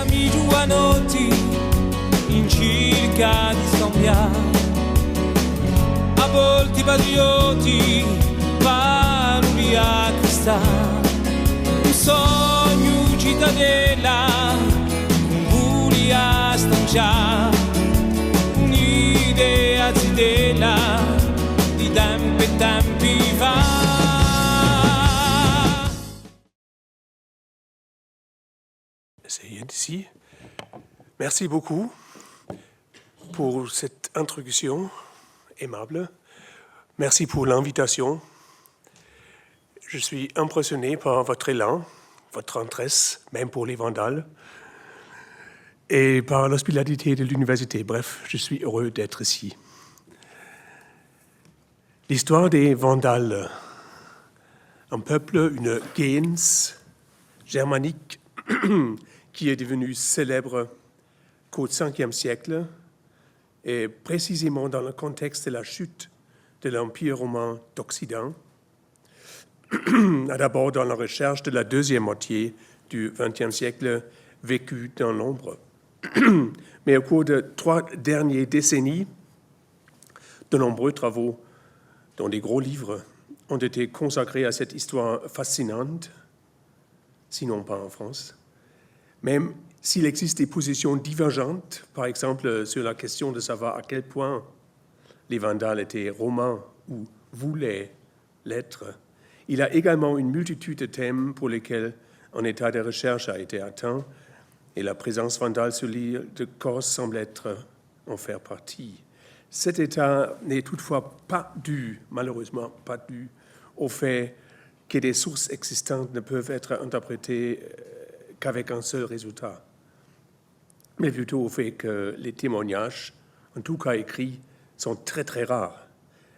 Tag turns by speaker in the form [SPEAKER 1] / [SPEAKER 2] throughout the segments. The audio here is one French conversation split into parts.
[SPEAKER 1] chiami giovanotti in circa di scambiare, a volte patrioti valori a cristallo, un sogno cittadella, un vuli a stanciare, un'idea zitella di tempi e tempi fa.
[SPEAKER 2] Essayez d'ici. Merci beaucoup pour cette introduction aimable. Merci pour l'invitation. Je suis impressionné par votre élan, votre interesse, même pour les Vandales, et par l'hospitalité de l'université. Bref, je suis heureux d'être ici. L'histoire des Vandales, un peuple, une gens germanique qui est devenu célèbre qu'au Ve siècle, et précisément dans le contexte de la chute de l'Empire romain d'Occident, d'abord dans la recherche de la deuxième moitié du XXe siècle, vécue dans l'ombre. Mais au cours de 3 dernières décennies, de nombreux travaux, dont des gros livres, ont été consacrés à cette histoire fascinante, sinon pas en France. Même s'il existe des positions divergentes, par exemple sur la question de savoir à quel point les Vandales étaient romains ou voulaient l'être, il y a également une multitude de thèmes pour lesquels un état de recherche a été atteint, et la présence vandale sur l'île de Corse semble en faire partie. Cet état n'est toutefois pas dû, malheureusement pas dû, au fait que des sources existantes ne peuvent être interprétées qu'avec un seul résultat, mais plutôt au fait que les témoignages, en tout cas écrits, sont très très rares.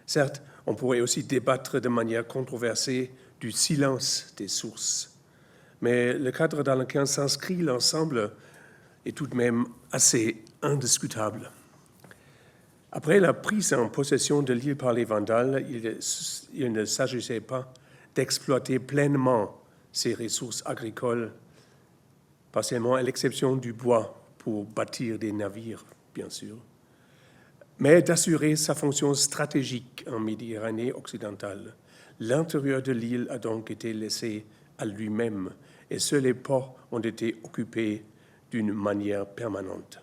[SPEAKER 2] Certes, on pourrait aussi débattre de manière controversée du silence des sources, mais le cadre dans lequel s'inscrit l'ensemble est tout de même assez indiscutable. Après la prise en possession de l'île par les Vandales, il ne s'agissait pas d'exploiter pleinement ses ressources agricoles, partiellement à l'exception du bois pour bâtir des navires, bien sûr, mais d'assurer sa fonction stratégique en Méditerranée occidentale. L'intérieur de l'île a donc été laissé à lui-même et seuls les ports ont été occupés d'une manière permanente.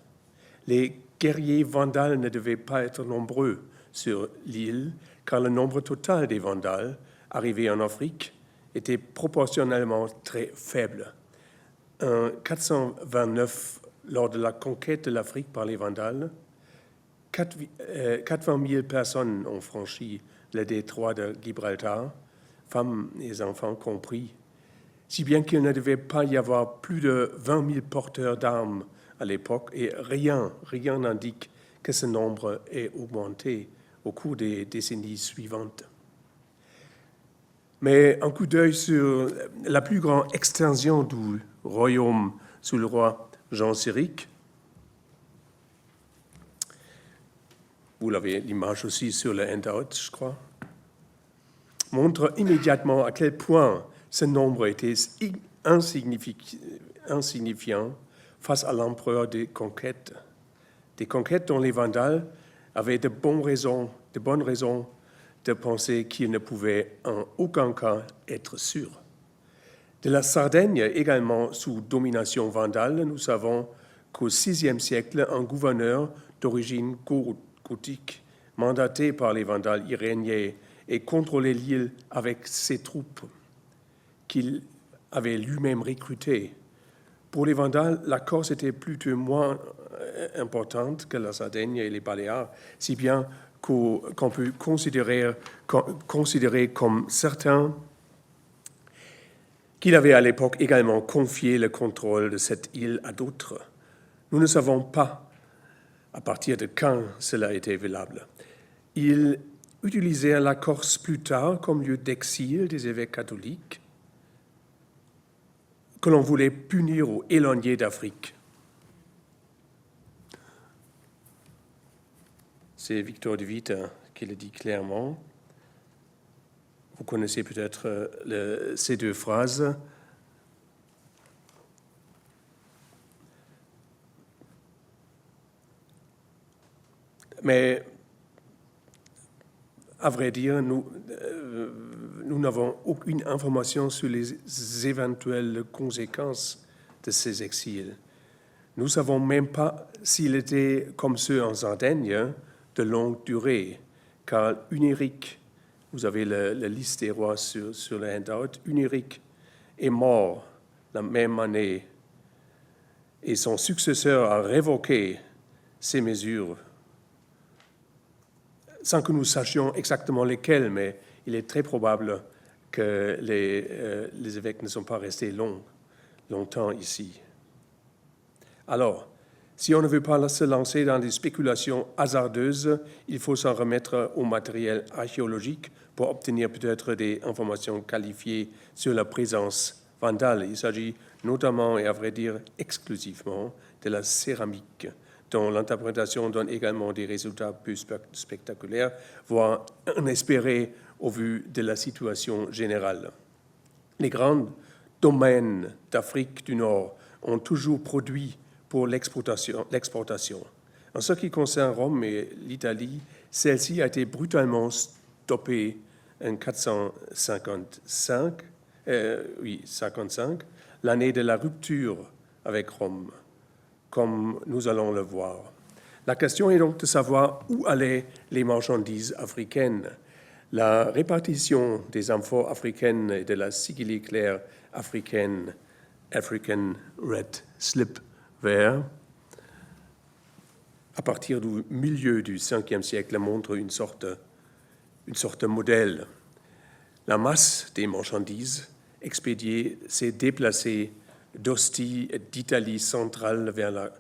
[SPEAKER 2] Les guerriers vandales ne devaient pas être nombreux sur l'île, car le nombre total des Vandales arrivés en Afrique était proportionnellement très faible. En 429, lors de la conquête de l'Afrique par les Vandales, 80 000 personnes ont franchi le détroit de Gibraltar, femmes et enfants compris, si bien qu'il ne devait pas y avoir plus de 20 000 porteurs d'armes à l'époque, et rien n'indique que ce nombre ait augmenté au cours des décennies suivantes. Mais un coup d'œil sur la plus grande extension du royaume sous le roi Jean Séric, vous l'avez l'image aussi sur le handout, je crois, montre immédiatement à quel point ce nombre était insignifiant face à l'empereur des conquêtes dont les Vandales avaient de bonnes raisons de penser qu'ils ne pouvaient en aucun cas être sûrs. De la Sardaigne, également sous domination vandale, nous savons qu'au VIe siècle, un gouverneur d'origine gothique, mandaté par les Vandales, y régnait et contrôlait l'île avec ses troupes qu'il avait lui-même recrutées. Pour les Vandales, la Corse était plutôt moins importante que la Sardaigne et les Baléares, si bien qu'on peut considérer comme certain qu'il avait à l'époque également confié le contrôle de cette île à d'autres. Nous ne savons pas à partir de quand cela était valable. Ils utilisèrent la Corse plus tard comme lieu d'exil des évêques catholiques que l'on voulait punir ou éloigner d'Afrique. C'est Victor de Vita qui le dit clairement. Vous connaissez peut-être ces deux phrases. Mais, à vrai dire, nous n'avons aucune information sur les éventuelles conséquences de ces exils. Nous ne savons même pas s'il était, comme ceux en Sardaigne, de longue durée, car Hunéric, vous avez la liste des rois sur le handout, Hunéric est mort la même année et son successeur a révoqué ces mesures, sans que nous sachions exactement lesquelles, mais il est très probable que les évêques ne sont pas restés longtemps ici. Alors, si on ne veut pas se lancer dans des spéculations hasardeuses, il faut s'en remettre au matériel archéologique pour obtenir peut-être des informations qualifiées sur la présence vandale. Il s'agit notamment, et à vrai dire exclusivement, de la céramique, dont l'interprétation donne également des résultats plus spectaculaires, voire inespérés au vu de la situation générale. Les grands domaines d'Afrique du Nord ont toujours produit pour l'exportation. En ce qui concerne Rome et l'Italie, celle-ci a été brutalement stoppée en 455, l'année de la rupture avec Rome, comme nous allons le voir. La question est donc de savoir où allaient les marchandises africaines. La répartition des amphores africaines et de la sigillée claire africaine, African Red Slip vert, à partir du milieu du 5e siècle, montre une sorte de modèle. La masse des marchandises expédiées s'est déplacée d'Ostie et d'Italie centrale vers la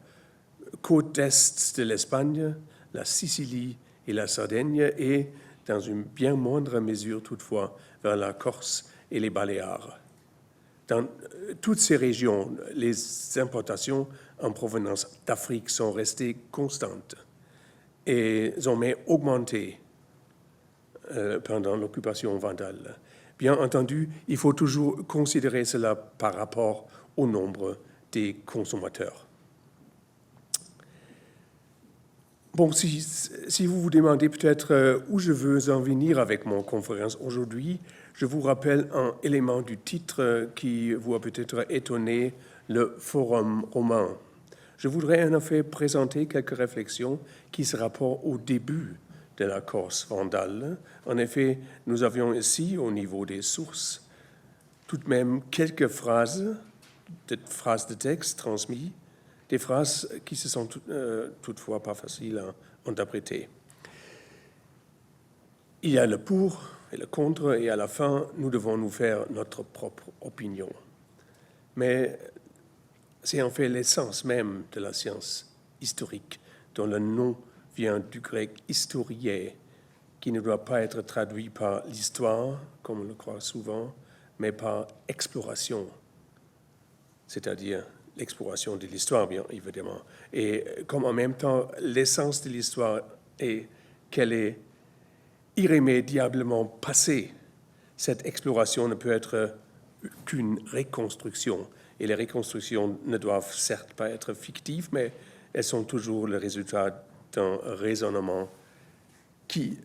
[SPEAKER 2] côte est de l'Espagne, la Sicile et la Sardaigne, et, dans une bien moindre mesure toutefois, vers la Corse et les Baléares. Dans toutes ces régions, les importations en provenance d'Afrique sont restées constantes et ont même augmenté pendant l'occupation vandale. Bien entendu, il faut toujours considérer cela par rapport au nombre des consommateurs. Bon, si vous vous demandez peut-être où je veux en venir avec mon conférence aujourd'hui, je vous rappelle un élément du titre qui vous a peut-être étonné, le Forum romain. Je voudrais en effet présenter quelques réflexions qui se rapportent au début de la Corse vandale. En effet, nous avions ici, au niveau des sources, tout de même quelques phrases de texte transmises, des phrases qui ne sont toutefois pas faciles à interpréter. Il y a le pour et le contre, et à la fin, nous devons nous faire notre propre opinion. Mais c'est en fait l'essence même de la science historique, dont le nom vient du grec historié, qui ne doit pas être traduit par l'histoire, comme on le croit souvent, mais par exploration, c'est-à-dire l'exploration de l'histoire, bien évidemment. Et comme en même temps, l'essence de l'histoire est qu'elle est irrémédiablement passée, cette exploration ne peut être qu'une reconstruction. Et les reconstructions ne doivent certes pas être fictives, mais elles sont toujours le résultat d'un raisonnement qui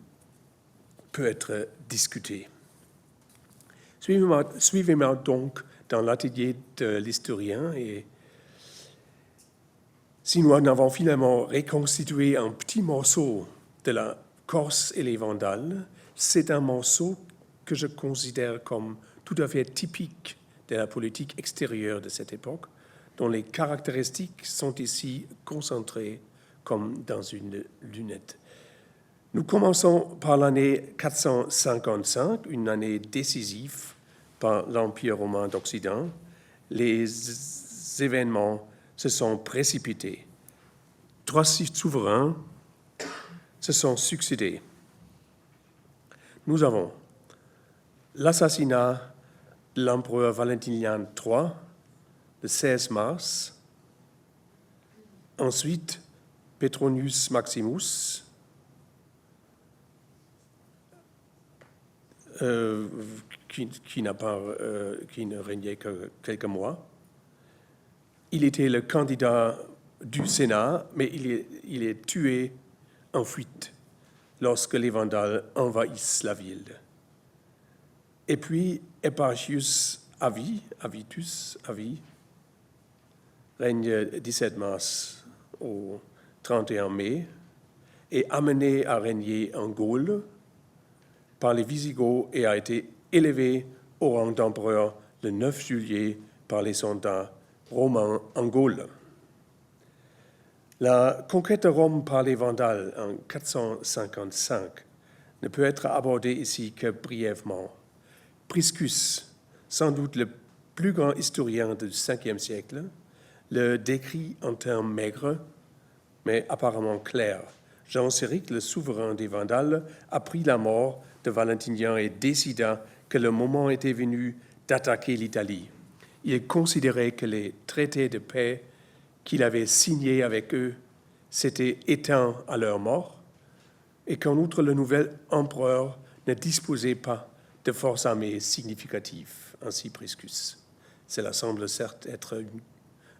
[SPEAKER 2] peut être discuté. Suivez-moi donc dans l'atelier de l'historien, et si nous en avons finalement reconstitué un petit morceau de la Corse et les Vandales, c'est un morceau que je considère comme tout à fait typique de la politique extérieure de cette époque, dont les caractéristiques sont ici concentrées comme dans une lunette. Nous commençons par l'année 455, une année décisive par l'Empire romain d'Occident. Les événements se sont précipités. 3 souverains se sont succédés. Nous avons l'assassinat de l'empereur Valentinien III le 16 mars. Ensuite, Petronius Maximus, qui ne régnait que quelques mois. Il était le candidat du Sénat, mais il est tué en fuite lorsque les Vandales envahissent la ville. Et puis Eparchius Avitus, règne 17 mars au 31 mai, est amené à régner en Gaule par les Visigoths et a été élevé au rang d'empereur le 9 juillet par les soldats romains en Gaule. La conquête de Rome par les Vandales en 455 ne peut être abordée ici que brièvement. Priscus, sans doute le plus grand historien du 5e siècle, le décrit en termes maigres, mais apparemment clairs. Genséric, le souverain des Vandales, apprit la mort de Valentinien et décida que le moment était venu d'attaquer l'Italie. Il considérait que les traités de paix qu'il avait signés avec eux s'étaient éteints à leur mort et qu'en outre le nouvel empereur ne disposait pas de forces armées significatives, ainsi Priscus. Cela semble certes être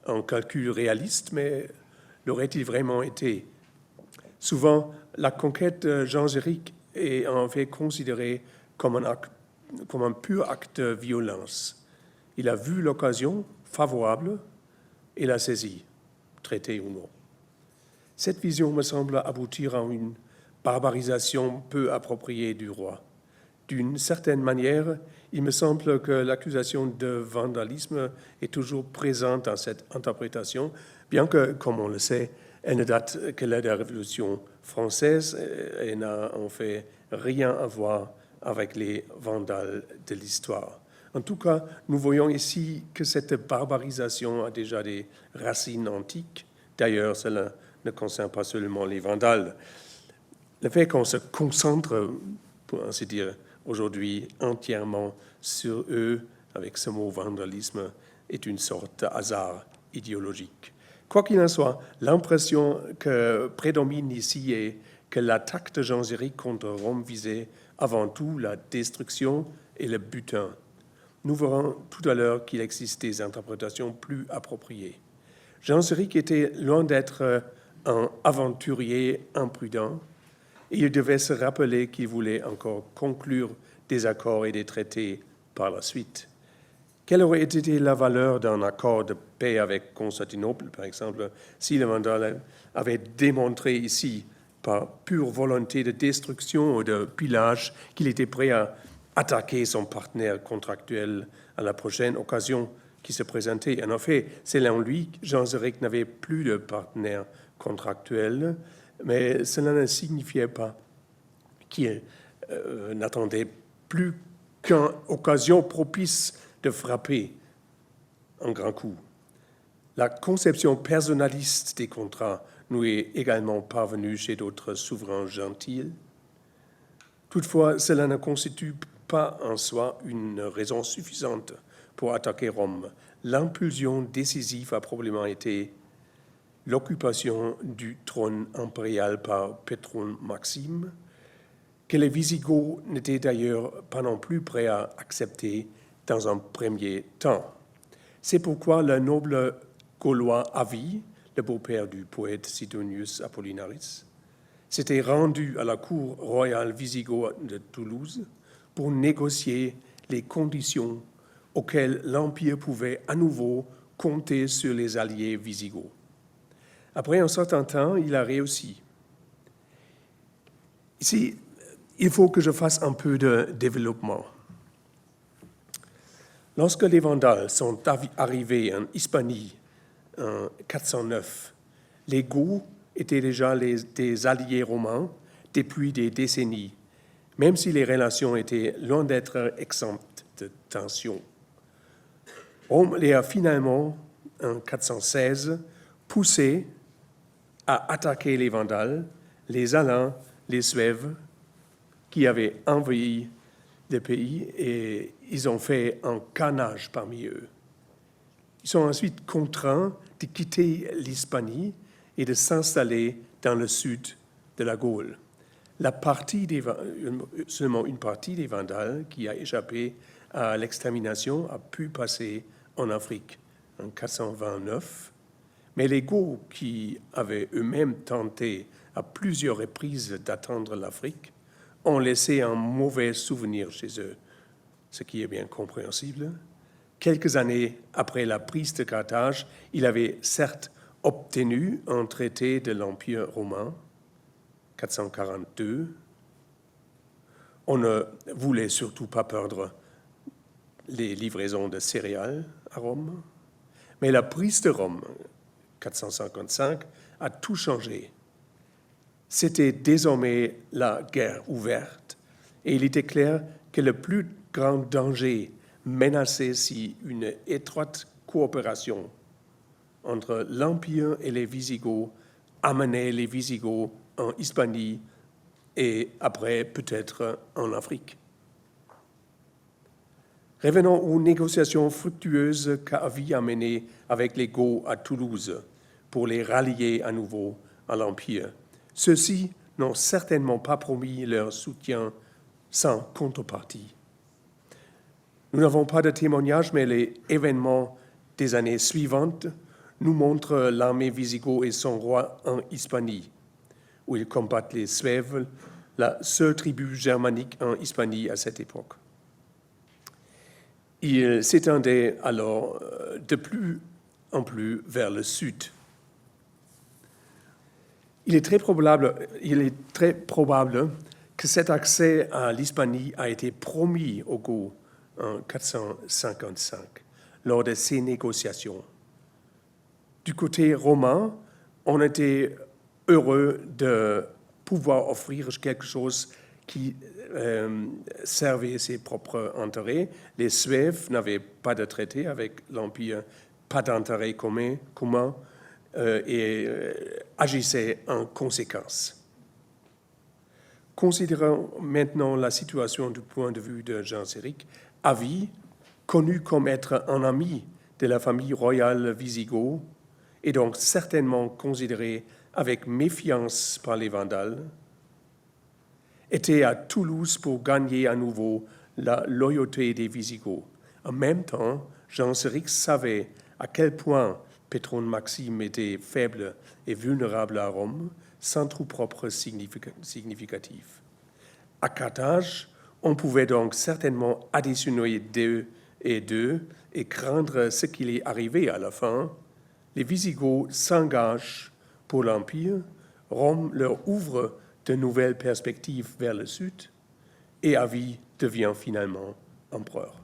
[SPEAKER 2] un calcul réaliste, mais l'aurait-il vraiment été? Souvent, la conquête de Genséric est en fait considérée comme un pur acte de violence. Il a vu l'occasion favorable et l'a saisie, traité ou non. Cette vision me semble aboutir à une barbarisation peu appropriée du roi. D'une certaine manière, il me semble que l'accusation de vandalisme est toujours présente dans cette interprétation, bien que, comme on le sait, elle ne date que de la Révolution française et n'a en fait rien à voir avec les Vandales de l'histoire. En tout cas, nous voyons ici que cette barbarisation a déjà des racines antiques. D'ailleurs, cela ne concerne pas seulement les Vandales. Le fait qu'on se concentre, pour ainsi dire, aujourd'hui entièrement sur eux, avec ce mot vandalisme, est une sorte de hasard idéologique. Quoi qu'il en soit, l'impression que prédomine ici est que l'attaque de Genséric contre Rome visait avant tout la destruction et le butin. Nous verrons tout à l'heure qu'il existe des interprétations plus appropriées. Genséric était loin d'être un aventurier imprudent, et il devait se rappeler qu'il voulait encore conclure des accords et des traités par la suite. Quelle aurait été la valeur d'un accord de paix avec Constantinople, par exemple, si le Vandale avait démontré ici, par pure volonté de destruction ou de pillage, qu'il était prêt à attaquer son partenaire contractuel à la prochaine occasion qui se présentait. En effet, selon lui, Genséric n'avait plus de partenaire contractuel, mais cela ne signifiait pas qu'il n'attendait plus qu'une occasion propice de frapper un grand coup. La conception personnaliste des contrats nous est également parvenue chez d'autres souverains gentils. Toutefois, cela ne constitue pas en soi une raison suffisante pour attaquer Rome. L'impulsion décisive a probablement été l'occupation du trône impérial par Pétron Maxime, que les Visigoths n'étaient d'ailleurs pas non plus prêts à accepter dans un premier temps. C'est pourquoi le noble Gaulois Avis, le beau-père du poète Sidonius Apollinaris, s'était rendu à la cour royale Visigoth de Toulouse pour négocier les conditions auxquelles l'Empire pouvait à nouveau compter sur les alliés visigoths. Après un certain temps, il a réussi. Ici, il faut que je fasse un peu de développement. Lorsque les Vandales sont arrivés en Hispanie en 409, les Goths étaient déjà des alliés romains depuis des décennies, même si les relations étaient loin d'être exemptes de tensions. Rome les a finalement, en 416, poussés à attaquer les Vandales, les Alains, les Suèves, qui avaient envahi le pays, et ils ont fait un carnage parmi eux. Ils sont ensuite contraints de quitter l'Hispanie et de s'installer dans le sud de la Gaule. Seulement une partie des Vandales qui a échappé à l'extermination a pu passer en Afrique en 429, mais les Goths qui avaient eux-mêmes tenté à plusieurs reprises d'attendre l'Afrique, ont laissé un mauvais souvenir chez eux, ce qui est bien compréhensible. Quelques années après la prise de Carthage, il avait certes obtenu un traité de l'Empire romain, 442. On ne voulait surtout pas perdre les livraisons de céréales à Rome, mais la prise de Rome, 455, a tout changé. C'était désormais la guerre ouverte, et il était clair que le plus grand danger menaçait si une étroite coopération entre l'Empire et les Visigoths amenait les Visigoths en Hispanie et après peut-être en Afrique. Revenons aux négociations fructueuses qu'Avi a menées avec les Goths à Toulouse pour les rallier à nouveau à l'Empire. Ceux-ci n'ont certainement pas promis leur soutien sans contrepartie. Nous n'avons pas de témoignages, mais les événements des années suivantes nous montrent l'armée Visigoth et son roi en Hispanie, où ils combattent les Suèves, la seule tribu germanique en Hispanie à cette époque. Ils s'étendaient alors de plus en plus vers le sud. Il est très probable que cet accès à l'Hispanie a été promis aux Goths en 455 lors de ces négociations. Du côté romain, on était heureux de pouvoir offrir quelque chose qui servait ses propres intérêts. Les Suèves n'avaient pas de traité avec l'Empire, pas d'intérêt commun et agissaient en conséquence. Considérons maintenant la situation du point de vue de Genséric. Avi, connu comme être un ami de la famille royale Visigoth, et donc certainement considéré avec méfiance par les Vandales, était à Toulouse pour gagner à nouveau la loyauté des Visigoths. En même temps, Genséric savait à quel point Pétron Maxime était faible et vulnérable à Rome, sans troupes propres significatives. À Carthage, on pouvait donc certainement additionner 2 et 2 et craindre ce qu'il est arrivé à la fin. Les Visigoths s'engagent pour l'Empire, Rome leur ouvre de nouvelles perspectives vers le sud, et Avi devient finalement empereur.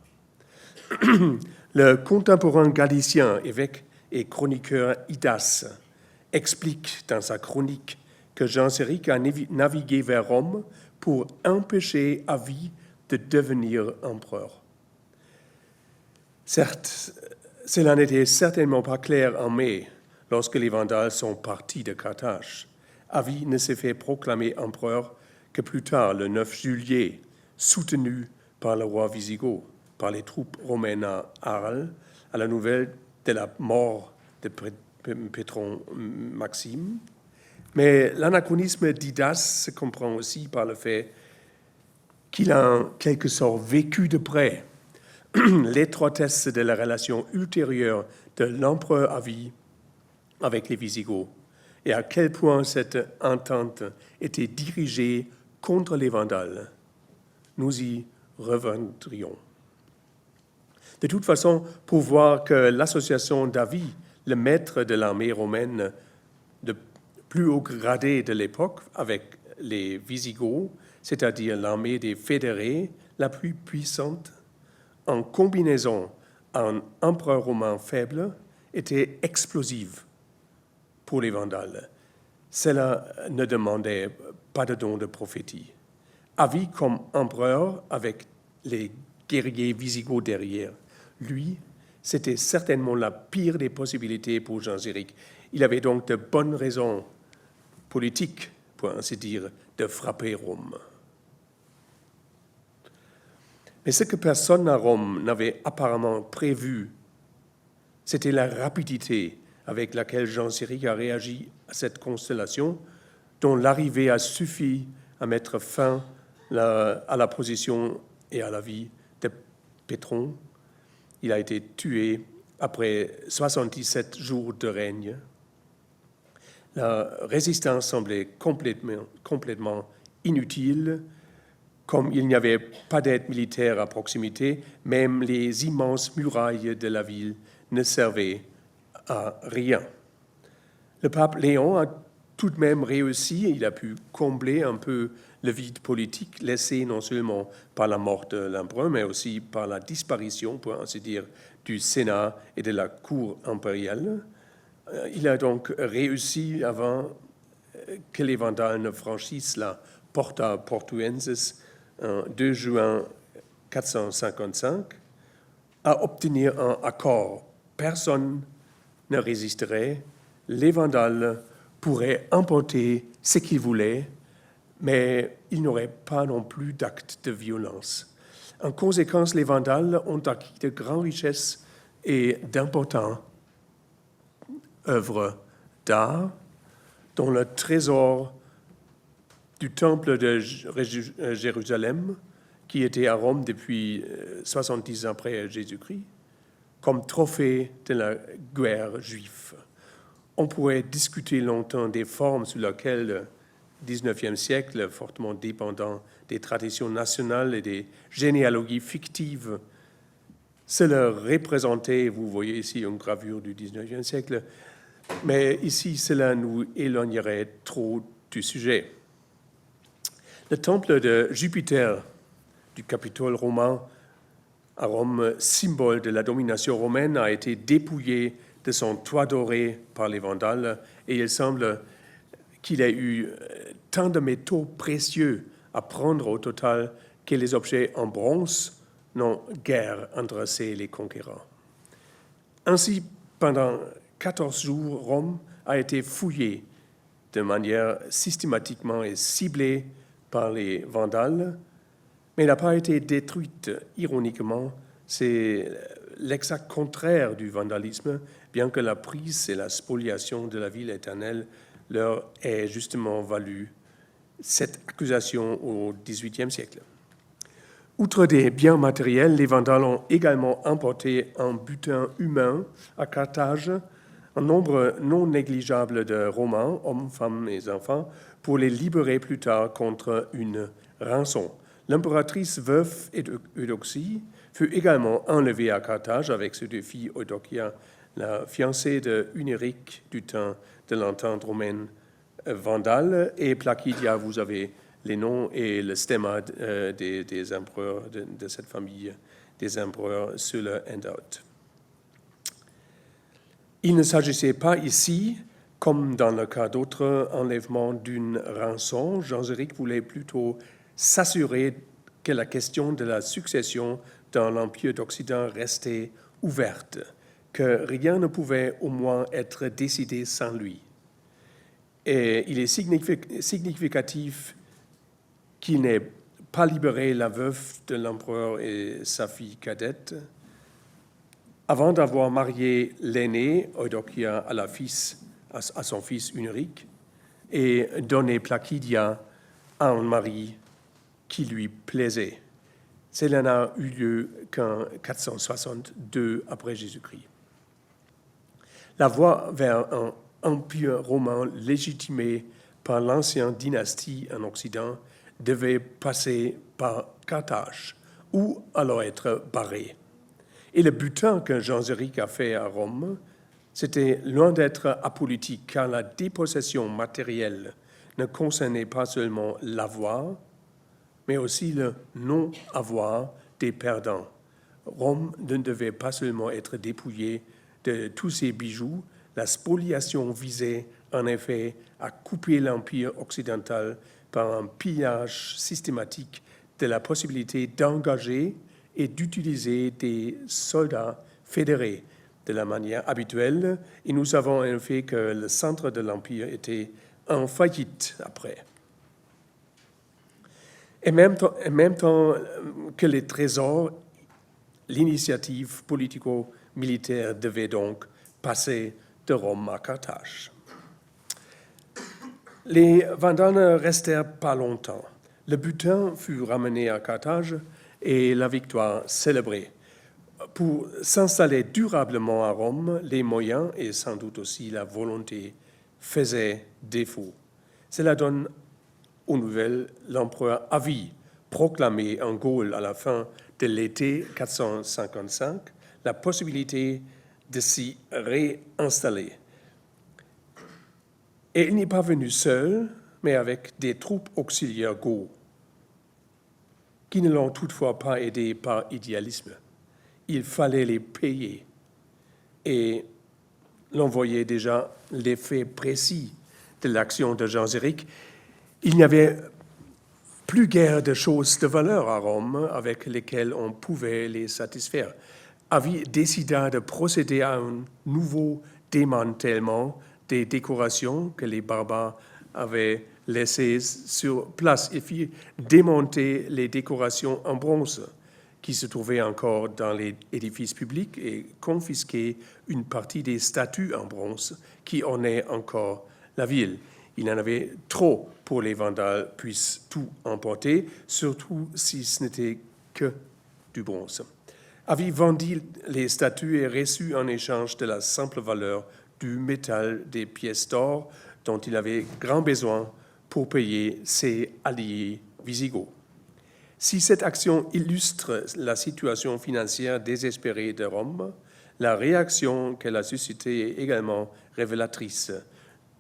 [SPEAKER 2] Le contemporain galicien, évêque et chroniqueur Idas, explique dans sa chronique que Genséric a navigué vers Rome pour empêcher Avi de devenir empereur. Certes, cela n'était certainement pas clair en mai, lorsque les Vandales sont partis de Carthage. Avi ne s'est fait proclamer empereur que plus tard, le 9 juillet, soutenu par le roi Visigoth, par les troupes romaines à Arles, à la nouvelle de la mort de Pétron Maxime. Mais l'anachronisme d'Idas se comprend aussi par le fait qu'il a en quelque sorte vécu de près l'étroitesse de la relation ultérieure de l'empereur Avi avec les Visigoths et à quel point cette entente était dirigée contre les Vandales. Nous y reviendrions. De toute façon, pour voir que l'association d'Avi, le maître de l'armée romaine de plus haut gradé de l'époque, avec les Visigoths, c'est-à-dire l'armée des fédérés la plus puissante, en combinaison un empereur romain faible, était explosive pour les Vandales. Cela ne demandait pas de don de prophétie. Avi comme empereur avec les guerriers Visigoths derrière lui, c'était certainement la pire des possibilités pour Genséric. Il avait donc de bonnes raisons politiques, pour ainsi dire, de frapper Rome. Mais ce que personne à Rome n'avait apparemment prévu, c'était la rapidité avec laquelle Genséric a réagi à cette constellation, dont l'arrivée a suffi à mettre fin à la position et à la vie de Pétron. Il a été tué après 77 jours de règne. La résistance semblait complètement inutile, comme il n'y avait pas d'aide militaire à proximité, même les immenses murailles de la ville ne servaient à rien. Le pape Léon a tout de même réussi, il a pu combler un peu le vide politique laissé non seulement par la mort de l'empereur, mais aussi par la disparition, pour ainsi dire, du Sénat et de la cour impériale. Il a donc réussi, avant que les Vandales ne franchissent la Porta Portuensis, 2 juin 455, à obtenir un accord. Personne ne résisterait. Les Vandales pourraient emporter ce qu'ils voulaient, mais il n'y aurait pas non plus d'actes de violence. En conséquence, les Vandales ont acquis de grandes richesses et d'importantes œuvres d'art, dont le trésor du temple de Jérusalem, qui était à Rome depuis 70 ans après Jésus-Christ, comme trophée de la guerre juive. On pourrait discuter longtemps des formes sous lesquelles le XIXe siècle, fortement dépendant des traditions nationales et des généalogies fictives, cela représentait, vous voyez ici une gravure du XIXe siècle, mais ici cela nous éloignerait trop du sujet. Le temple de Jupiter du Capitole romain à Rome, symbole de la domination romaine, a été dépouillé de son toit doré par les Vandales, et il semble qu'il ait eu tant de métaux précieux à prendre au total que les objets en bronze n'ont guère intéressé les conquérants. Ainsi, pendant 14 jours, Rome a été fouillée de manière systématiquement et ciblée par les Vandales, mais n'a pas été détruite. Ironiquement, c'est l'exact contraire du vandalisme, bien que la prise et la spoliation de la ville éternelle leur aient justement valu cette accusation au XVIIIe siècle. Outre des biens matériels, les Vandales ont également importé un butin humain à Carthage, un nombre non négligeable de Romains, hommes, femmes et enfants, pour les libérer plus tard contre une rançon. L'impératrice veuve Eudoxie fut également enlevée à Carthage avec ses 2 filles, Eudokia, la fiancée de Hunéric du temps de l'entente romaine vandale, et Placidia. Vous avez les noms et le stemma des empereurs de cette famille, des empereurs Sulla et Out. Il ne s'agissait pas ici, comme dans le cas d'autres enlèvements, d'une rançon. Genséric voulait plutôt s'assurer que la question de la succession dans l'Empire d'Occident restait ouverte, que rien ne pouvait au moins être décidé sans lui. Et il est significatif qu'il n'ait pas libéré la veuve de l'empereur et sa fille cadette avant d'avoir marié l'aîné, Eudokia, à son fils Hunéric, et donné Placidia à un mari qui lui plaisait. Cela n'a eu lieu qu'en 462 après Jésus-Christ. La voie vers un empire romain légitimé par l'ancienne dynastie en Occident devait passer par Carthage, ou alors être barrée. Et le butin que Genséric a fait à Rome, c'était loin d'être apolitique, car la dépossession matérielle ne concernait pas seulement l'avoir, mais aussi le non-avoir des perdants. Rome ne devait pas seulement être dépouillée de tous ses bijoux, la spoliation visait en effet à couper l'Empire occidental par un pillage systématique de la possibilité d'engager et d'utiliser des soldats fédérés de la manière habituelle, et nous savons en effet que le centre de l'Empire était en faillite après. En même temps que les trésors, l'initiative politico-militaire devait donc passer de Rome à Carthage. Les Vandales ne restèrent pas longtemps. Le butin fut ramené à Carthage et la victoire célébrée. Pour s'installer durablement à Rome, les moyens et sans doute aussi la volonté faisait défaut. Cela donne aux nouvelles l'empereur Avi, proclamé en Gaule à la fin de l'été 455, la possibilité de s'y réinstaller. Et il n'est pas venu seul, mais avec des troupes auxiliaires goths, qui ne l'ont toutefois pas aidé par idéalisme. Il fallait les payer. Et l'on voyait déjà l'effet précis de l'action de Jean Zéric. Il n'y avait plus guère de choses de valeur à Rome avec lesquelles on pouvait les satisfaire. Avi décida de procéder à un nouveau démantèlement des décorations que les barbares avaient laissées sur place. Il fit démonter les décorations en bronze qui se trouvaient encore dans les édifices publics et confisquer une partie des statues en bronze qui ornaient encore la ville. Il en avait trop pour les Vandales puissent tout emporter, surtout si ce n'était que du bronze. Avi vendit les statues et reçut en échange de la simple valeur du métal des pièces d'or dont il avait grand besoin pour payer ses alliés wisigoths. Si cette action illustre la situation financière désespérée de Rome, la réaction qu'elle a suscitée est également révélatrice.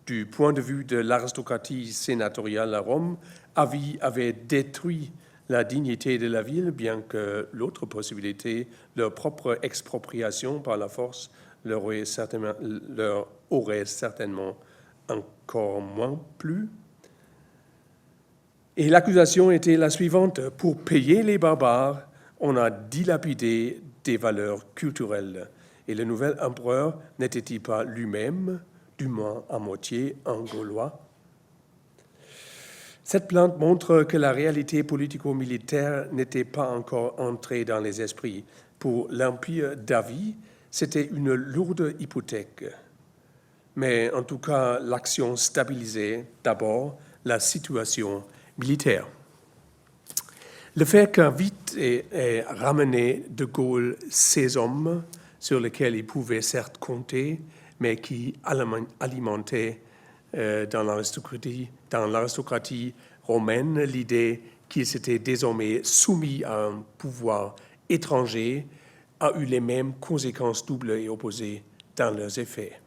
[SPEAKER 2] Du point de vue de l'aristocratie sénatoriale à Rome, Avi avait détruit la dignité de la ville, bien que l'autre possibilité, leur propre expropriation par la force, leur aurait certainement encore moins plu. Et l'accusation était la suivante: pour payer les barbares, on a dilapidé des valeurs culturelles. Et le nouvel empereur n'était-il pas lui-même, du moins à moitié, un Gaulois? Cette plainte montre que la réalité politico-militaire n'était pas encore entrée dans les esprits. Pour l'empire d'Avi, c'était une lourde hypothèque. Mais en tout cas, l'action stabilisait d'abord la situation militaire. Le fait qu'Avi ait ramené de Gaulle ses hommes, sur lesquels il pouvait certes compter, mais qui alimentaient dans l'aristocratie romaine l'idée qu'ils s'étaient désormais soumis à un pouvoir étranger, a eu les mêmes conséquences doubles et opposées dans leurs effets.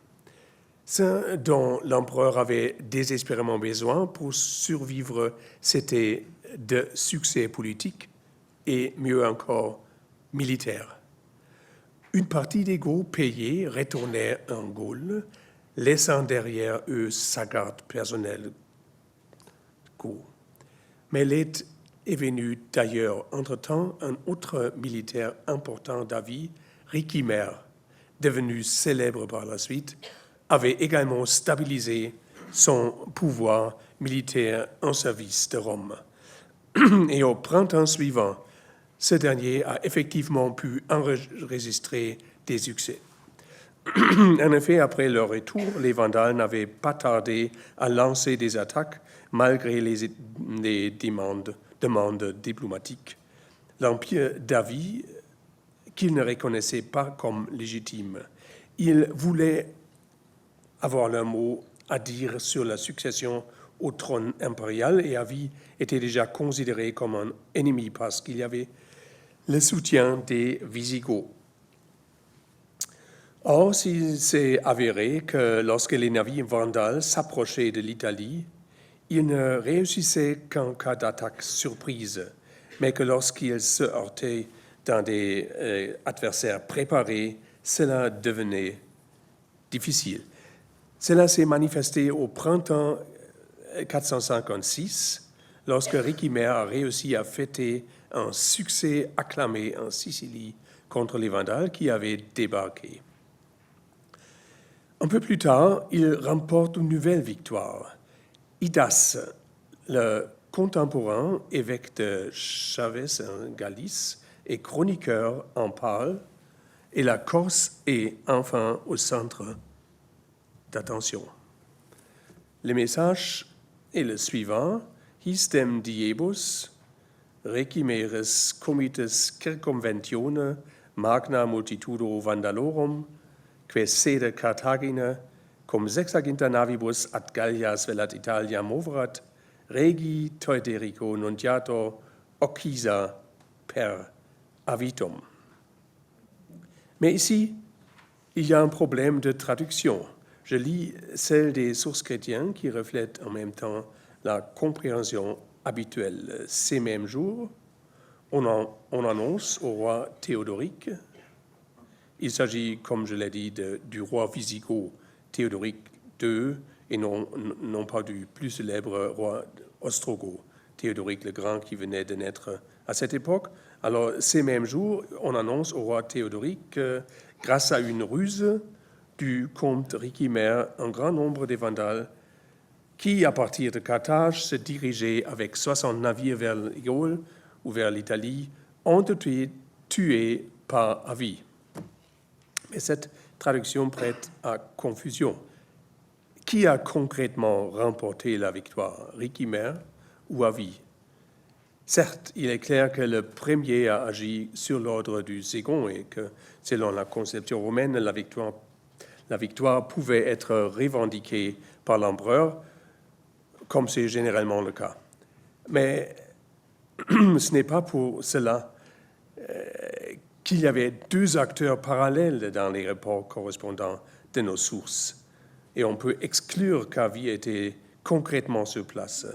[SPEAKER 2] Ce dont l'empereur avait désespérément besoin pour survivre, c'était de succès politique et, mieux encore, militaire. Une partie des Goths payés retournèrent en Gaule, laissant derrière eux sa garde personnelle. Mais l'aide est venue d'ailleurs. Entre-temps, un autre militaire important d'Avi, Ricimer, devenu célèbre par la suite, avait également stabilisé son pouvoir militaire en service de Rome. Et au printemps suivant, ce dernier a effectivement pu enregistrer des succès. En effet, après leur retour, les Vandales n'avaient pas tardé à lancer des attaques malgré les demandes diplomatiques. L'empire d'Avi, qu'ils ne reconnaissaient pas comme légitime, ils voulaient avoir leur mot à dire sur la succession au trône impérial, et Avi était déjà considéré comme un ennemi parce qu'il y avait le soutien des Wisigoths. Or, s'il s'est avéré que lorsque les navires vandales s'approchaient de l'Italie, ils ne réussissaient qu'en cas d'attaque surprise, mais que lorsqu'ils se heurtaient dans des adversaires préparés, cela devenait difficile. Cela s'est manifesté au printemps 456, lorsque Ricimer a réussi à fêter un succès acclamé en Sicile contre les Vandales qui avaient débarqué. Un peu plus tard, il remporte une nouvelle victoire. Idas, le contemporain évêque de Chavès en Galice et chroniqueur, en parle, et la Corse est enfin au centre d'attention. Le message est le suivant: Histem diebus, recimeris comites circumventione, magna multitudo Vandalorum, que sede Carthagina cum sexaginta navibus ad Gallias velat Italia moverat, regi Teuderico nuntiator occisa per avitum. Mais ici, il y a un problème de traduction. Je lis celle des sources chrétiennes qui reflètent en même temps la compréhension habituelle. Ces mêmes jours, on annonce au roi Théodoric. Il s'agit, comme je l'ai dit, du roi wisigoth Théodoric II et non pas du plus célèbre roi ostrogoth, Théodoric le Grand, qui venait de naître à cette époque. Alors, ces mêmes jours, on annonce au roi Théodoric que, grâce à une ruse du comte Ricimer, un grand nombre de Vandales qui, à partir de Carthage, se dirigeaient avec 60 navires vers l'Éole ou vers l'Italie, ont été tués par avis. Mais cette traduction prête à confusion. Qui a concrètement remporté la victoire, Ricimer ou Avis? Certes, il est clair que le premier a agi sur l'ordre du second et que, selon la conception romaine, la victoire pouvait être revendiquée par l'empereur, comme c'est généralement le cas. Mais ce n'est pas pour cela qu'il y avait deux acteurs parallèles dans les rapports correspondants de nos sources. Et on peut exclure qu'Avis était concrètement sur place.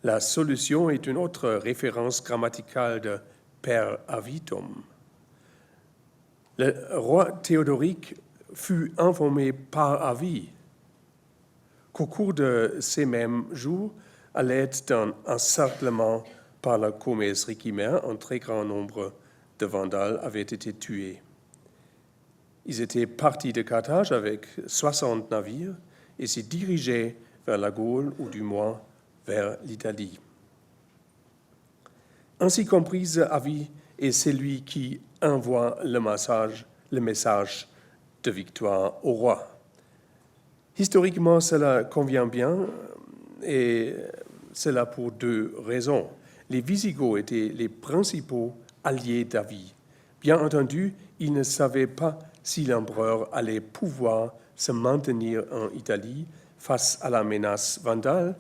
[SPEAKER 2] La solution est une autre référence grammaticale de per avitum. Le roi Théodoric fut informé par avis qu'au cours de ces mêmes jours, à l'aide d'un encerclement par la comes Ricimer, un très grand nombre de Vandales avaient été tués. Ils étaient partis de Carthage avec 60 navires et se dirigeaient vers la Gaule ou du moins vers l'Italie. Ainsi comprise, Avis est celui qui envoie le message de victoire au roi. Historiquement, cela convient bien et cela pour deux raisons. Les Wisigoths étaient les principaux alliés d'Avis. Bien entendu, ils ne savaient pas si l'empereur allait pouvoir se maintenir en Italie face à la menace vandale,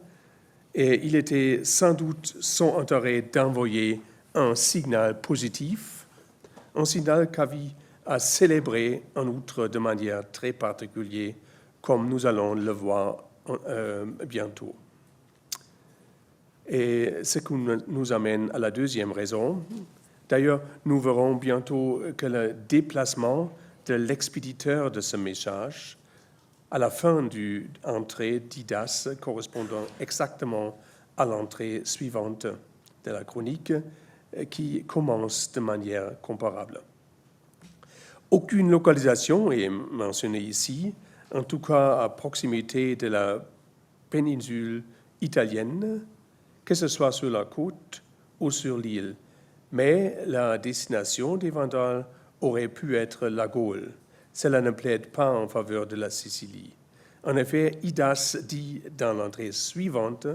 [SPEAKER 2] et il était sans doute son intérêt d'envoyer un signal positif, un signal qu'Avis a célébré en outre de manière très particulière, comme nous allons le voir bientôt. Et ce qui nous amène à la deuxième raison. D'ailleurs, nous verrons bientôt que le déplacement de l'expéditeur de ce message à la fin de l'entrée d'Idas, correspondant exactement à l'entrée suivante de la chronique, qui commence de manière comparable. Aucune localisation est mentionnée ici, en tout cas à proximité de la péninsule italienne, que ce soit sur la côte ou sur l'île. Mais la destination des Vandales aurait pu être la Gaule. Cela ne plaide pas en faveur de la Sicile. En effet, Idas dit dans l'entrée suivante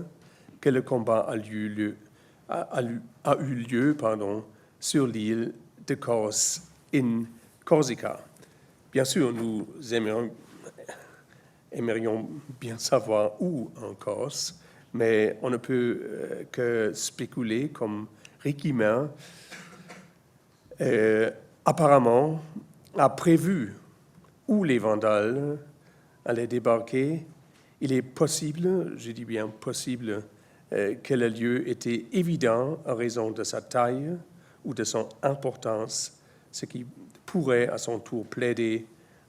[SPEAKER 2] que le combat a eu lieu sur l'île de Corse, in Corsica. Bien sûr, nous aimerions bien savoir où en Corse, mais on ne peut que spéculer comme Ricimer apparemment a prévu où les Vandales allaient débarquer. Il est possible, je dis bien possible, que le lieu était évident en raison de sa taille ou de son importance, ce qui pourrait à son tour plaider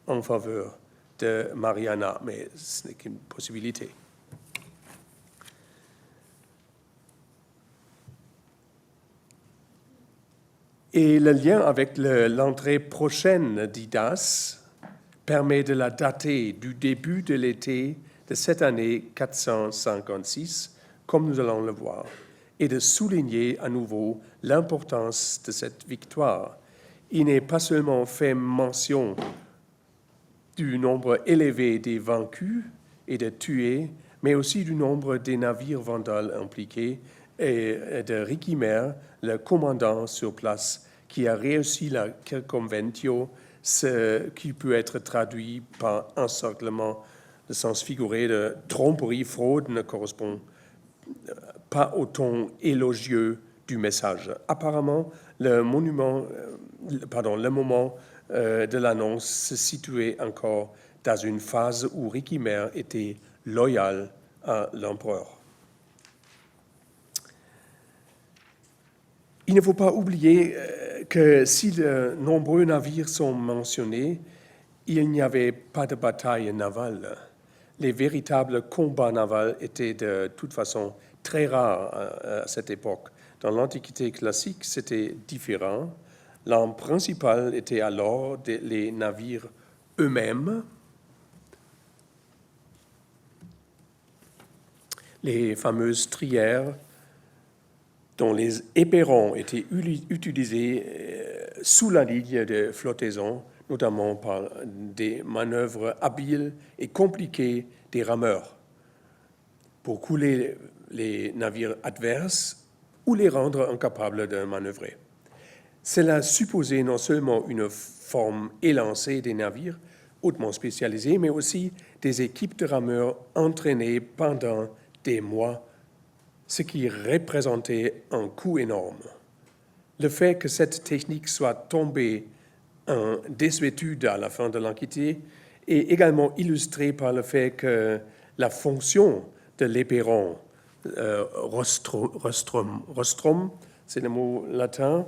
[SPEAKER 2] en faveur de Mariana, mais ce n'est qu'une possibilité. Et le lien avec l'entrée prochaine d'Idas permet de la dater du début de l'été de cette année 456, comme nous allons le voir, et de souligner à nouveau l'importance de cette victoire. Il n'est pas seulement fait mention du nombre élevé des vaincus et des tués, mais aussi du nombre des navires vandales impliqués et de Ricimer, le commandant sur place, qui a réussi la circumventio, ce qui peut être traduit par encerclement le sens figuré de tromperie, fraude ne correspond pas au ton élogieux du message. Apparemment, le moment de l'annonce se situait encore dans une phase où Ricimer était loyal à l'empereur. Il ne faut pas oublier que si de nombreux navires sont mentionnés, il n'y avait pas de bataille navale. Les véritables combats navals étaient de toute façon très rares à cette époque. Dans l'Antiquité classique, c'était différent. L'arme principale était alors les navires eux-mêmes, les fameuses trières, dont les éperons étaient utilisés sous la ligne de flottaison, notamment par des manœuvres habiles et compliquées des rameurs, pour couler les navires adverses ou les rendre incapables de manœuvrer. Cela supposait non seulement une forme élancée des navires hautement spécialisés, mais aussi des équipes de rameurs entraînées pendant des mois, ce qui représentait un coût énorme. Le fait que cette technique soit tombée en désuétude à la fin de l'Antiquité est également illustré par le fait que la fonction de l'éperon, rostrum, c'est le mot latin.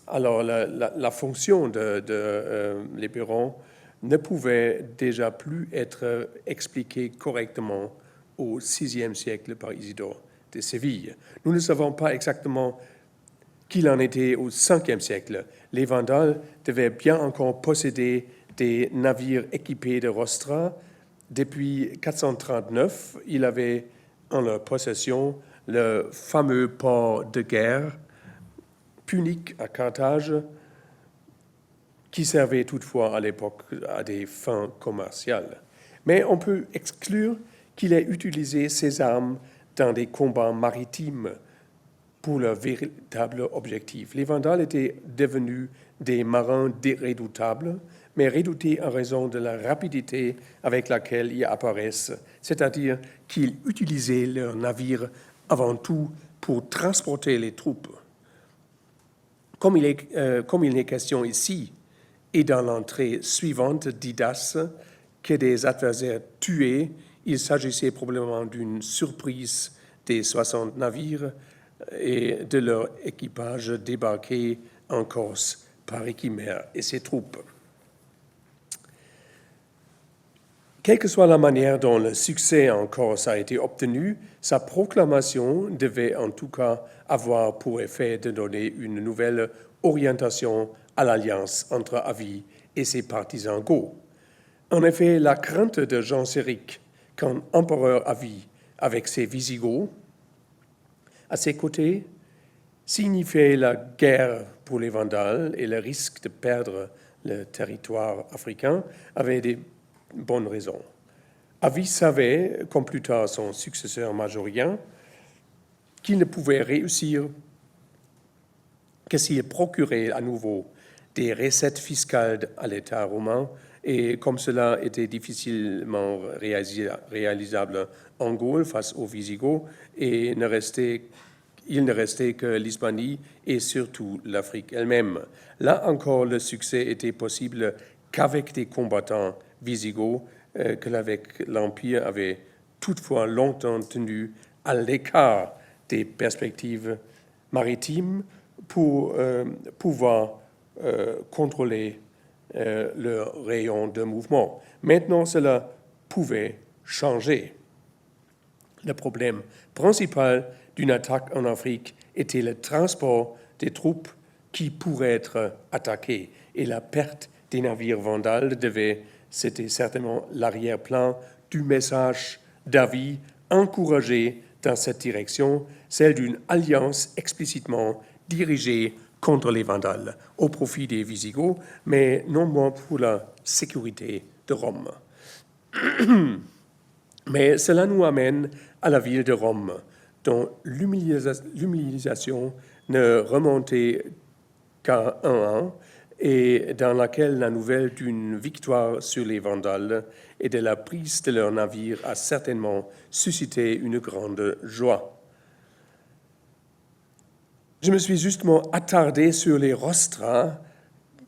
[SPEAKER 2] Alors, la fonction de l'éperon ne pouvait déjà plus être expliquée correctement au VIe siècle par Isidore de Séville. Nous ne savons pas exactement qu'il en était au Ve siècle. Les Vandales devaient bien encore posséder des navires équipés de rostra. Depuis 439, ils avaient en leur possession le fameux port de guerre punique à Carthage, qui servait toutefois à l'époque à des fins commerciales. Mais on peut exclure qu'il ait utilisé ces armes dans des combats maritimes pour leur véritable objectif. Les Vandales étaient devenus des marins redoutables, mais redoutés en raison de la rapidité avec laquelle ils apparaissent, c'est-à-dire qu'ils utilisaient leurs navires avant tout pour transporter les troupes. Comme il n'est question ici et dans l'entrée suivante d'Idas que des adversaires tués, il s'agissait probablement d'une surprise des 60 navires et de leur équipage débarqués en Corse par Ricimer et ses troupes. Quelle que soit la manière dont le succès en Corse a été obtenu, sa proclamation devait en tout cas avoir pour effet de donner une nouvelle orientation à l'alliance entre Avis et ses partisans goths. En effet, la crainte de Genséric qu'un empereur Avis avec ses Visigoths à ses côtés signifiait la guerre pour les Vandales et le risque de perdre le territoire africain avait des bonnes raisons. Avis savait, comme plus tard son successeur Majorien, qu'il ne pouvait réussir que s'il procurait à nouveau des recettes fiscales à l'État romain, et comme cela était difficilement réalisable en Gaule face aux Visigoths, et il ne restait que l'Hispanie et surtout l'Afrique elle-même. Là encore, le succès était possible qu'avec des combattants Visigoths que l'Empire avait toutefois longtemps tenu à l'écart des perspectives maritimes pour pouvoir contrôler leur rayon de mouvement. Maintenant, cela pouvait changer. Le problème principal d'une attaque en Afrique était le transport des troupes qui pourraient être attaquées, et la perte des navires vandales c'était certainement l'arrière-plan du message d'Avis encouragé dans cette direction, celle d'une alliance explicitement dirigée contre les Vandales, au profit des Visigoths, mais non moins pour la sécurité de Rome. Mais cela nous amène à la ville de Rome, dont l'humiliation ne remontait qu'à un an, et dans laquelle la nouvelle d'une victoire sur les Vandales et de la prise de leur navire a certainement suscité une grande joie. Je me suis justement attardé sur les rostra,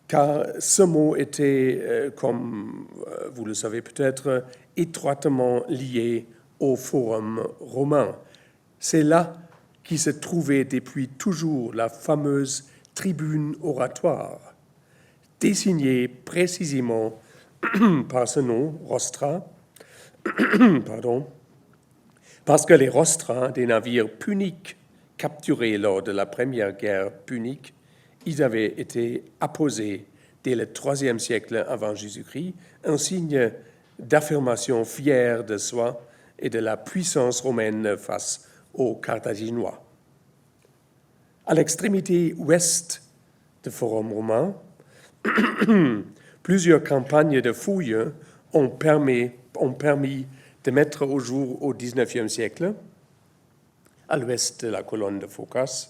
[SPEAKER 2] car ce mot était, comme vous le savez peut-être, étroitement lié au forum romain. C'est là qui se trouvait depuis toujours la fameuse tribune oratoire, désignée précisément par ce nom, rostra, parce que les rostras des navires puniques capturés lors de la première guerre punique, ils avaient été apposés dès le IIIe siècle avant Jésus-Christ, un signe d'affirmation fière de soi et de la puissance romaine face aux Carthaginois. À l'extrémité ouest du forum romain, plusieurs campagnes de fouilles ont permis de mettre au jour au XIXe siècle, à l'ouest de la colonne de Phocas,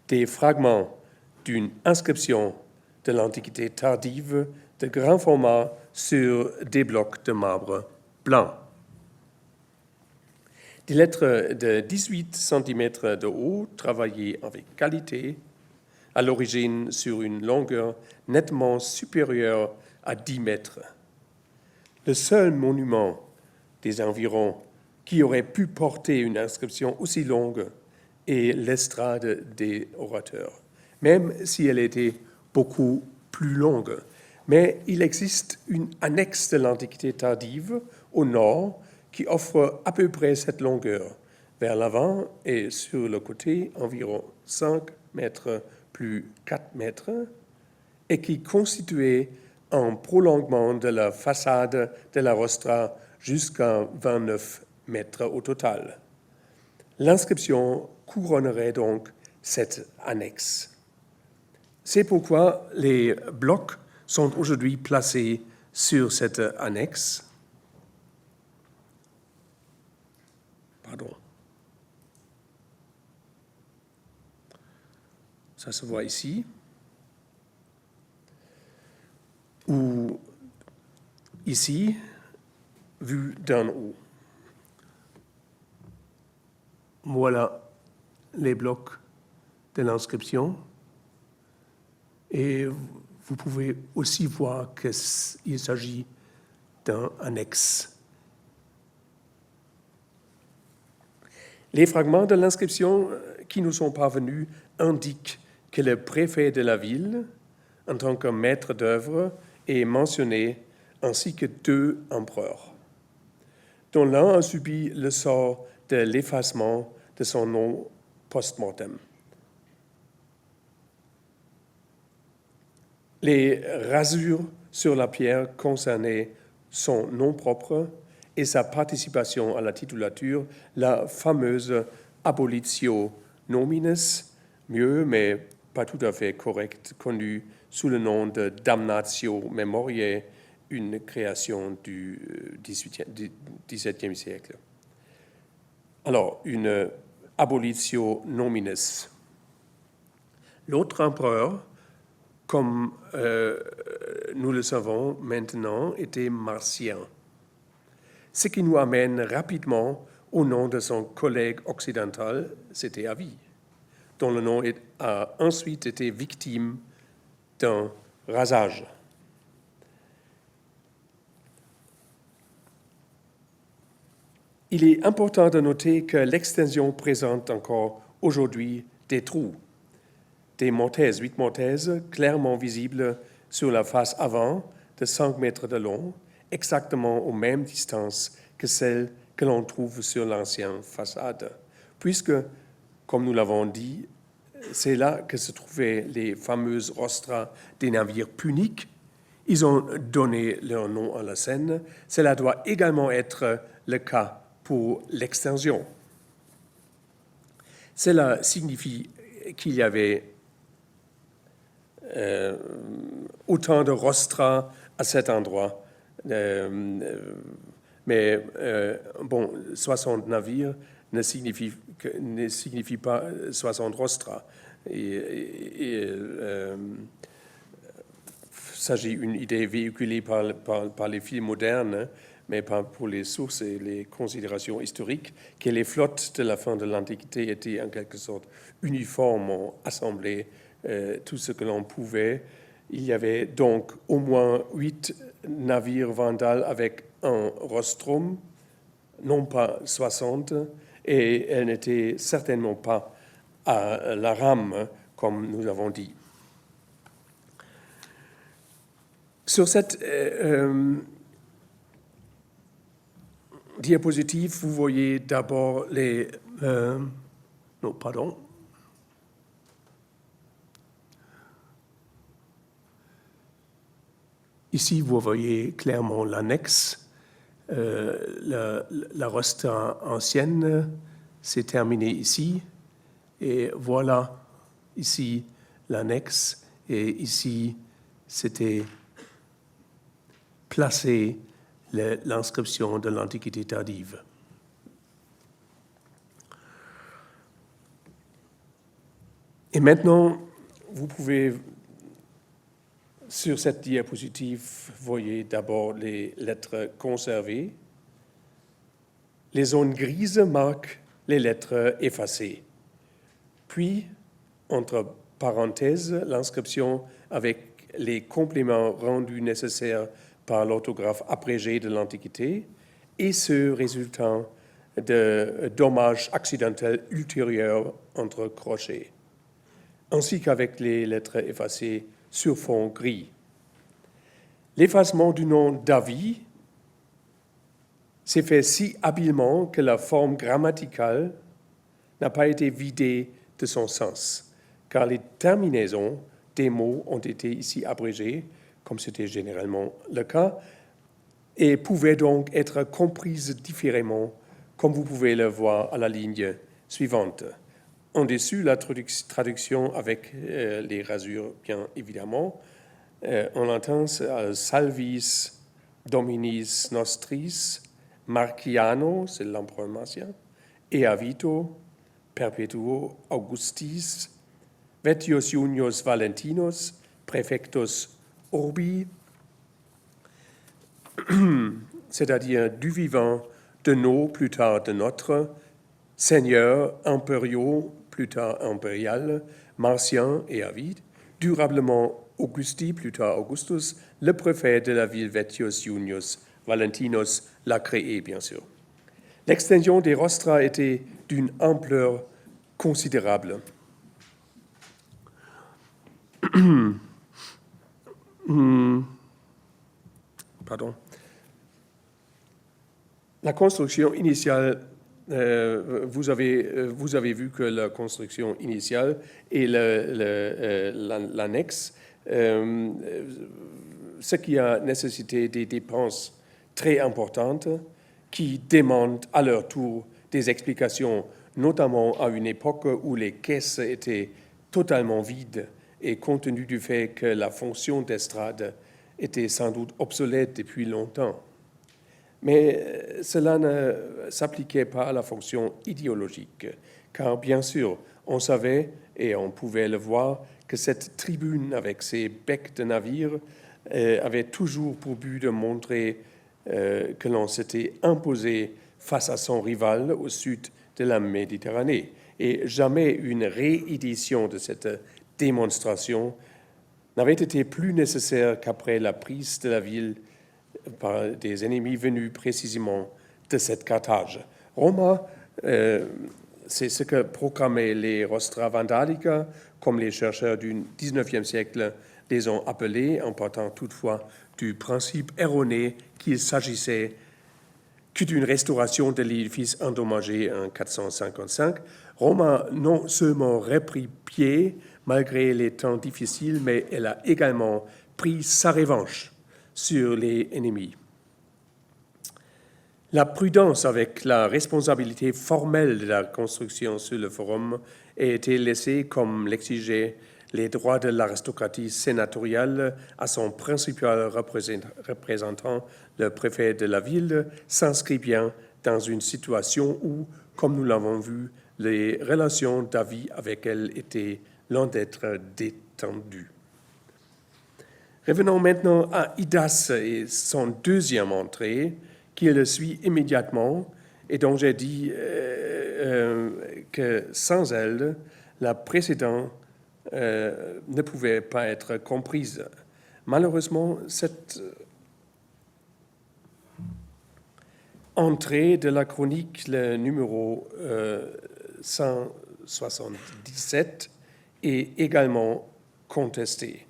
[SPEAKER 2] des fragments d'une inscription de l'Antiquité tardive de grand format sur des blocs de marbre blanc. Des lettres de 18 cm de haut, travaillées avec qualité, à l'origine sur une longueur nettement supérieure à 10 mètres. Le seul monument des environs qui aurait pu porter une inscription aussi longue est l'estrade des orateurs, même si elle était beaucoup plus longue. Mais il existe une annexe de l'Antiquité tardive au nord qui offre à peu près cette longueur, vers l'avant et sur le côté environ 5 mètres plus 4 mètres, et qui constituait un prolongement de la façade de la rostra jusqu'à 29 mètres au total. L'inscription couronnerait donc cette annexe. C'est pourquoi les blocs sont aujourd'hui placés sur cette annexe. Ça se voit ici. Ou ici, vu d'en haut. Voilà les blocs de l'inscription. Et vous pouvez aussi voir qu'il s'agit d'un annexe. Les fragments de l'inscription qui nous sont parvenus indiquent que le préfet de la ville, en tant que maître d'œuvre, est mentionné, ainsi que 2 empereurs, dont l'un a subi le sort de l'effacement de son nom post-mortem. Les rasures sur la pierre concernaient son nom propre et sa participation à la titulature, la fameuse abolitio nominis, mieux mais pas tout à fait correct, connue sous le nom de damnatio memoriae, une création du XVIIe siècle. Alors, une abolitio nominis. L'autre empereur, comme nous le savons maintenant, était Marcien. Ce qui nous amène rapidement au nom de son collègue occidental, c'était Avis, dont le nom a ensuite été victime d'un rasage. Il est important de noter que l'extension présente encore aujourd'hui des trous, des mortaises, 8 mortaises clairement visibles sur la face avant de 5 mètres de long, exactement aux mêmes distances que celles que l'on trouve sur l'ancienne façade, puisque, comme nous l'avons dit, c'est là que se trouvaient les fameuses rostras des navires puniques. Ils ont donné leur nom à la Seine. Cela doit également être le cas pour l'extension. Cela signifie qu'il y avait autant de rostras à cet endroit. Mais 60 navires ne signifie pas 60 rostras. Il s'agit d'une idée véhiculée par les films modernes, mais pas pour les sources et les considérations historiques, que les flottes de la fin de l'Antiquité étaient en quelque sorte uniformément assemblées, tout ce que l'on pouvait. Il y avait donc au moins 8 navires vandales avec un rostrum, non pas 60, et elles n'étaient certainement pas à la rame, comme nous avons dit. Sur cette diapositive, vous voyez d'abord les... non, pardon. Ici, vous voyez clairement l'annexe. La rostra ancienne s'est terminée ici. Et voilà ici l'annexe. Et ici, c'était placé l'inscription de l'Antiquité tardive. Et maintenant, vous pouvez, sur cette diapositive, voyez d'abord les lettres conservées. Les zones grises marquent les lettres effacées. Puis, entre parenthèses, l'inscription avec les compléments rendus nécessaires par l'orthographe abrégée de l'Antiquité et ce résultant de dommages accidentels ultérieurs entre crochets, ainsi qu'avec les lettres effacées sur fond gris. L'effacement du nom d'Avis s'est fait si habilement que la forme grammaticale n'a pas été vidée de son sens, car les terminaisons des mots ont été ici abrégées, comme c'était généralement le cas, et pouvaient donc être comprises différemment, comme vous pouvez le voir à la ligne suivante. En dessus, la traduction avec les rasures, bien évidemment. En latin, Salvis Dominis Nostris, Marciano, c'est l'empereur Marcien, Eavito, Perpetuo Augustis, Vetius Junius Valentinus, Praefectus Urbi, c'est-à-dire du vivant, de nos, plus tard de notre, seigneurs impériaux, plus tard impérial, Marcien et Avide, durablement Augusti, plus tard Augustus, le préfet de la ville Vetius Junius Valentinus l'a créé, bien sûr. L'extension des rostra était d'une ampleur considérable. Pardon. La construction initiale, vous avez vu que la construction initiale et l'annexe, ce qui a nécessité des dépenses très importantes qui demandent à leur tour des explications, notamment à une époque où les caisses étaient totalement vides et compte tenu du fait que la fonction d'estrade était sans doute obsolète depuis longtemps. Mais cela ne s'appliquait pas à la fonction idéologique, car bien sûr, on savait et on pouvait le voir que cette tribune avec ses becs de navires avait toujours pour but de montrer que l'on s'était imposé face à son rival au sud de la Méditerranée. Et jamais une réédition de cette démonstration n'avait été plus nécessaire qu'après la prise de la ville par des ennemis venus précisément de cette Carthage. Roma, c'est ce que proclamaient les rostra vandalica, comme les chercheurs du XIXe siècle les ont appelés, en partant toutefois du principe erroné qu'il s'agissait que d'une restauration de l'édifice endommagé en 455. Roma non seulement reprit pied malgré les temps difficiles, mais elle a également pris sa revanche sur les ennemis. La prudence avec la responsabilité formelle de la construction sur le forum a été laissée, comme l'exigeaient les droits de l'aristocratie sénatoriale, à son principal représentant, le préfet de la ville, s'inscrit bien dans une situation où, comme nous l'avons vu, les relations d'Avis avec elle étaient loin d'être détendues. Revenons maintenant à Idas et son deuxième entrée, qui le suit immédiatement et dont j'ai dit que sans elle, la précédente ne pouvait pas être comprise. Malheureusement, cette entrée de la chronique, le numéro 177, est également contestée.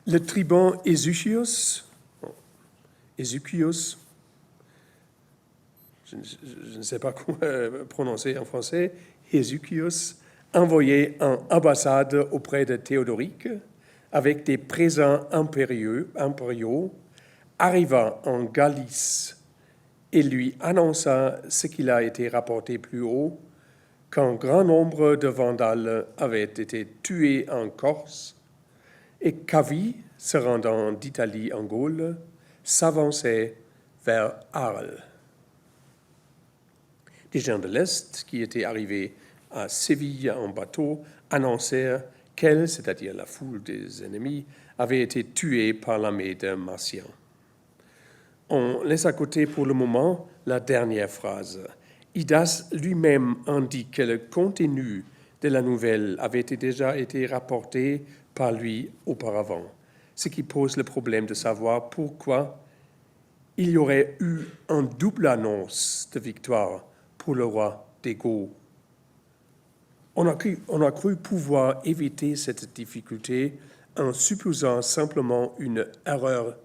[SPEAKER 2] Le tribun Ézéchios, je ne sais pas comment prononcer en français, Ézéchios, envoyé en ambassade auprès de Théodoric avec des présents impériaux, arriva en Galice et lui annonça ce qu'il a été rapporté plus haut, qu'un grand nombre de Vandales avaient été tués en Corse et qu'Avis, se rendant d'Italie en Gaule, s'avançait vers Arles. Des gens de l'Est qui étaient arrivés à Séville en bateau annoncèrent qu'elle, c'est-à-dire la foule des ennemis, avait été tuée par l'armée de Marcien. On laisse à côté pour le moment la dernière phrase. Idas lui-même indique que le contenu de la nouvelle avait déjà été rapporté par lui auparavant, ce qui pose le problème de savoir pourquoi il y aurait eu une double annonce de victoire pour le roi des Goths. On a cru pouvoir éviter cette difficulté en supposant simplement une erreur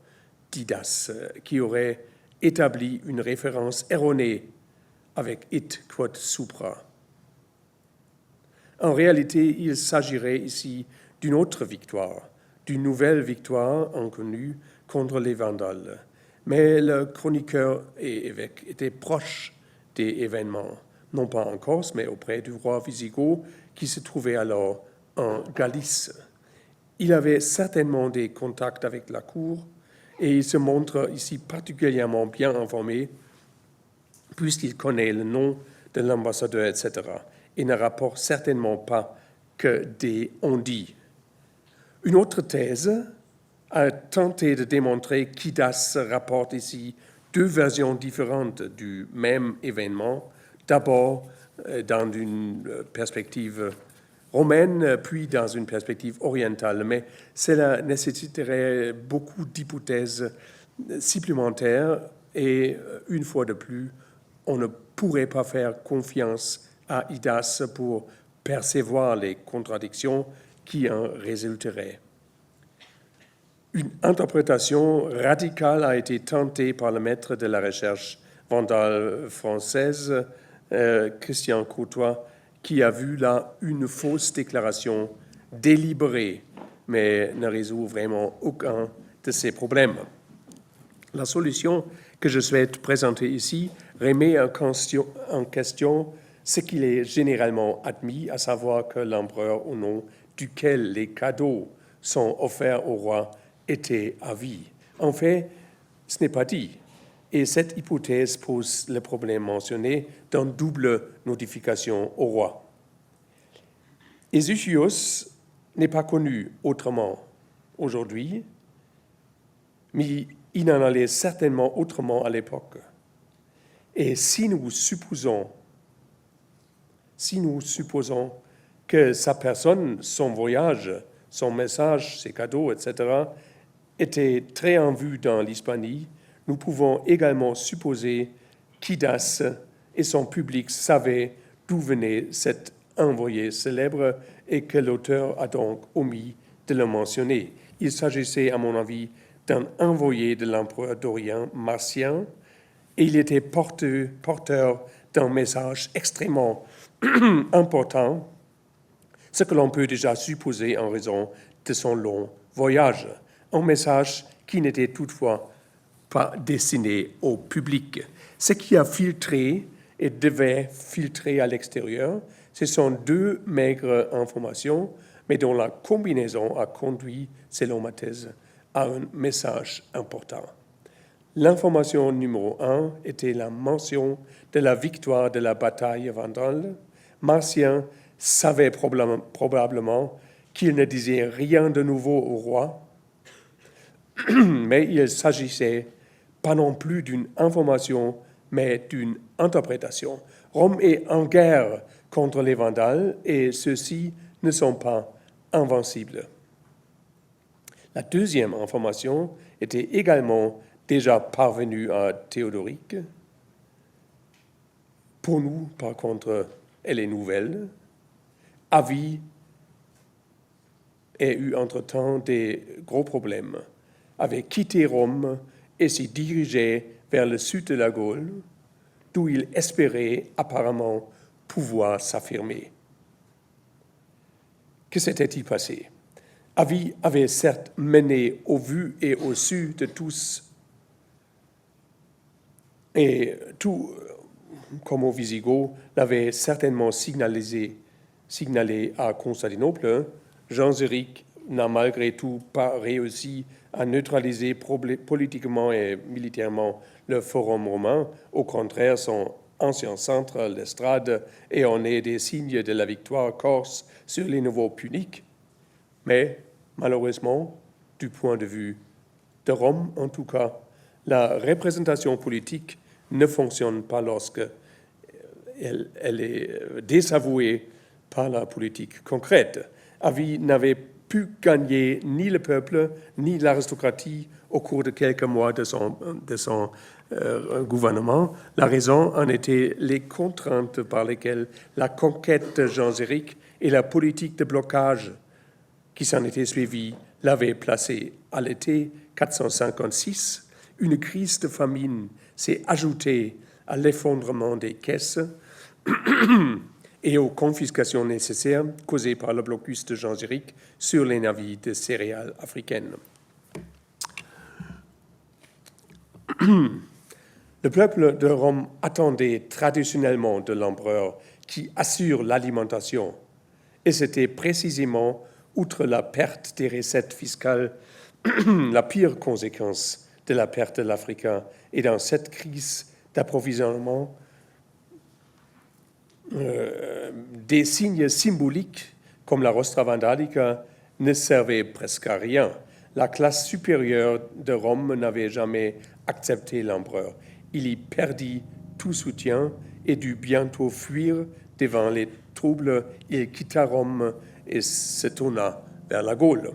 [SPEAKER 2] d'Idas qui aurait établi une référence erronée avec it quod supra. En réalité, il s'agirait ici d'une autre victoire, d'une nouvelle victoire inconnue contre les Vandales. Mais le chroniqueur et évêque étaient proches des événements, non pas en Corse, mais auprès du roi Wisigoth qui se trouvait alors en Galice. Il avait certainement des contacts avec la cour et il se montre ici particulièrement bien informé puisqu'il connaît le nom de l'ambassadeur, etc. et ne rapporte certainement pas que des on-dit. Une autre thèse a tenté de démontrer qu'Idas rapporte ici deux versions différentes du même événement, d'abord dans une perspective romaine, puis dans une perspective orientale. Mais cela nécessiterait beaucoup d'hypothèses supplémentaires et, une fois de plus, on ne pourrait pas faire confiance à Idas pour percevoir les contradictions qui en résulteraient. Une interprétation radicale a été tentée par le maître de la recherche vandale française, Christian Courtois, qui a vu là une fausse déclaration délibérée, mais ne résout vraiment aucun de ces problèmes. La solution que je souhaite présenter ici remet en question ce qu'il est généralement admis, à savoir que l'empereur au nom duquel les cadeaux sont offerts au roi était à vie. En fait, ce n'est pas dit. Et cette hypothèse pose le problème mentionné d'une double notification au roi. Ézéchios n'est pas connu autrement aujourd'hui, mais il en allait certainement autrement à l'époque. Et si nous supposons que sa personne, son voyage, son message, ses cadeaux, etc., était très en vue dans l'Hispanie, nous pouvons également supposer qu'Idas et son public savaient d'où venait cet envoyé célèbre et que l'auteur a donc omis de le mentionner. Il s'agissait, à mon avis, d'un envoyé de l'empereur d'Orient, Marcien, et il était porteur d'un message extrêmement important, ce que l'on peut déjà supposer en raison de son long voyage. Un message qui n'était toutefois pas destiné au public. Ce qui a filtré et devait filtrer à l'extérieur, ce sont deux maigres informations, mais dont la combinaison a conduit, selon ma thèse, à un message important. L'information numéro 1 était la mention de la victoire de la bataille vandale. Marcien savait probablement qu'il ne disait rien de nouveau au roi, Mais il s'agissait pas non plus d'une information, mais d'une interprétation. Rome est en guerre contre les Vandales et ceux-ci ne sont pas invincibles. La deuxième information était également déjà parvenue à Théodoric. Pour nous, par contre, elle est nouvelle. Avis a eu entre-temps des gros problèmes, avait quitté Rome et s'y dirigeait vers le sud de la Gaule, d'où il espérait apparemment pouvoir s'affirmer. Que s'était-il passé? Avis avait certes mené au vu et au su de tous, et tout, comme aux Visigoths, l'avait certainement signalé à Constantinople. Jean Zéric n'a malgré tout pas réussi à neutraliser politiquement et militairement le Forum romain. Au contraire, son ancien centre, l'Estrade, et en est des signes de la victoire corse sur les nouveaux puniques. Mais malheureusement, du point de vue de Rome en tout cas, la représentation politique ne fonctionne pas lorsque elle est désavouée par la politique concrète. Avis n'avait pu gagner ni le peuple, ni l'aristocratie au cours de quelques mois de son gouvernement. La raison en était les contraintes par lesquelles la conquête de Jean Zéric et la politique de blocage qui s'en était suivie l'avaient placé. À l'été 456, une crise de famine s'est ajoutée à l'effondrement des caisses et aux confiscations nécessaires causées par le blocus de Jean Zéric sur les navires de céréales africaines. Le peuple de Rome attendait traditionnellement de l'empereur qui assure l'alimentation, et c'était précisément, outre la perte des recettes fiscales, la pire conséquence de la perte de l'Africain. Et dans cette crise d'approvisionnement, des signes symboliques comme la rostra vandalica ne servaient presque à rien. La classe supérieure de Rome n'avait jamais accepté l'empereur. Il y perdit tout soutien et dut bientôt fuir devant les troubles. Il quitta Rome et se tourna vers la Gaule.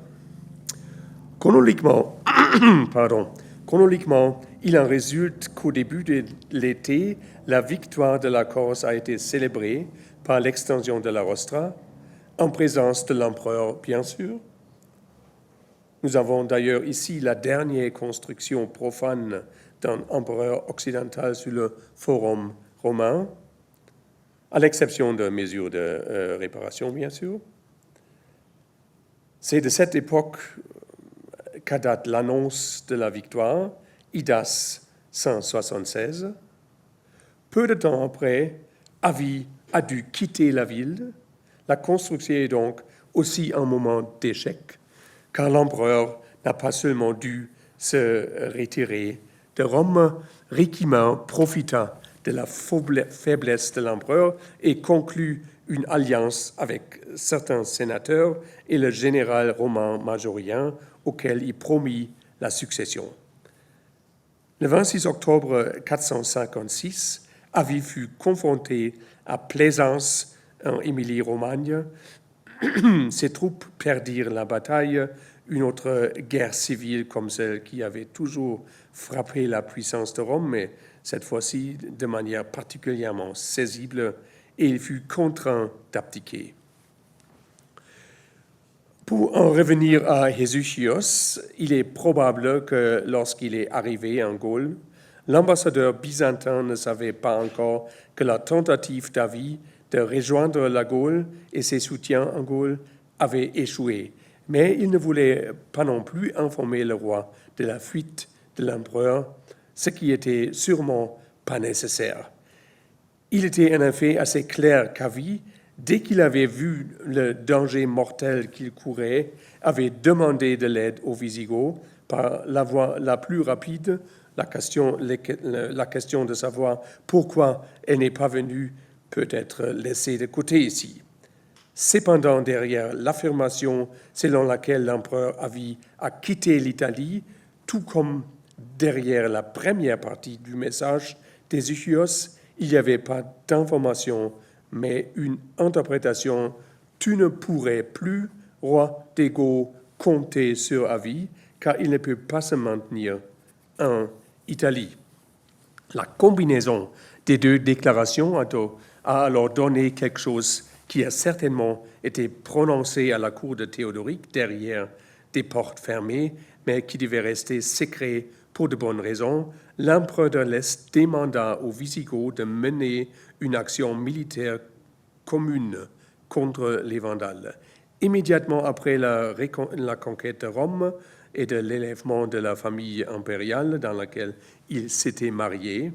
[SPEAKER 2] Chronologiquement, il en résulte qu'au début de l'été, la victoire de la Corse a été célébrée par l'extension de la rostra, en présence de l'empereur, bien sûr. Nous avons d'ailleurs ici la dernière construction profane d'un empereur occidental sur le forum romain, à l'exception de mesures de réparation, bien sûr. C'est de cette époque qu'a date l'annonce de la victoire, Idas 176. Peu de temps après, Avis a dû quitter la ville. La construction est donc aussi un moment d'échec, car l'empereur n'a pas seulement dû se retirer de Rome, Ricimer profita de la faiblesse de l'empereur et conclut une alliance avec certains sénateurs et le général romain Majorien, auquel il promit la succession. Le 26 octobre 456, Avis fut confronté à Plaisance en Émilie-Romagne. Ses troupes perdirent la bataille. Une autre guerre civile comme celle qui avait toujours frappé la puissance de Rome, mais cette fois-ci de manière particulièrement saisible, et il fut contraint d'abdiquer. Pour en revenir à Hesychios, il est probable que lorsqu'il est arrivé en Gaule, l'ambassadeur byzantin ne savait pas encore que la tentative d'Avis de rejoindre la Gaule et ses soutiens en Gaule avait échoué. Mais il ne voulait pas non plus informer le roi de la fuite de l'empereur, ce qui était sûrement pas nécessaire. Il était en effet assez clair qu'Avis, dès qu'il avait vu le danger mortel qu'il courait, avait demandé de l'aide aux Visigoths par la voie la plus rapide. La question de savoir pourquoi elle n'est pas venue peut être laissée de côté ici. Cependant, derrière l'affirmation selon laquelle l'empereur Avis a quitté l'Italie, Tout comme derrière la première partie du message des Échios, il n'y avait pas d'information, mais une interprétation. Tu ne pourrais plus, roi d'Ego, compter sur avis, car il ne peut pas se maintenir en Italie. La combinaison des deux déclarations a alors donné quelque chose qui a certainement été prononcé à la cour de Théodoric derrière des portes fermées, mais qui devait rester secret pour de bonnes raisons. L'empereur de l'Est demanda aux Wisigoths de mener une action militaire commune contre les Vandales. Immédiatement après la conquête de Rome et de l'élèvement de la famille impériale dans laquelle il s'était marié,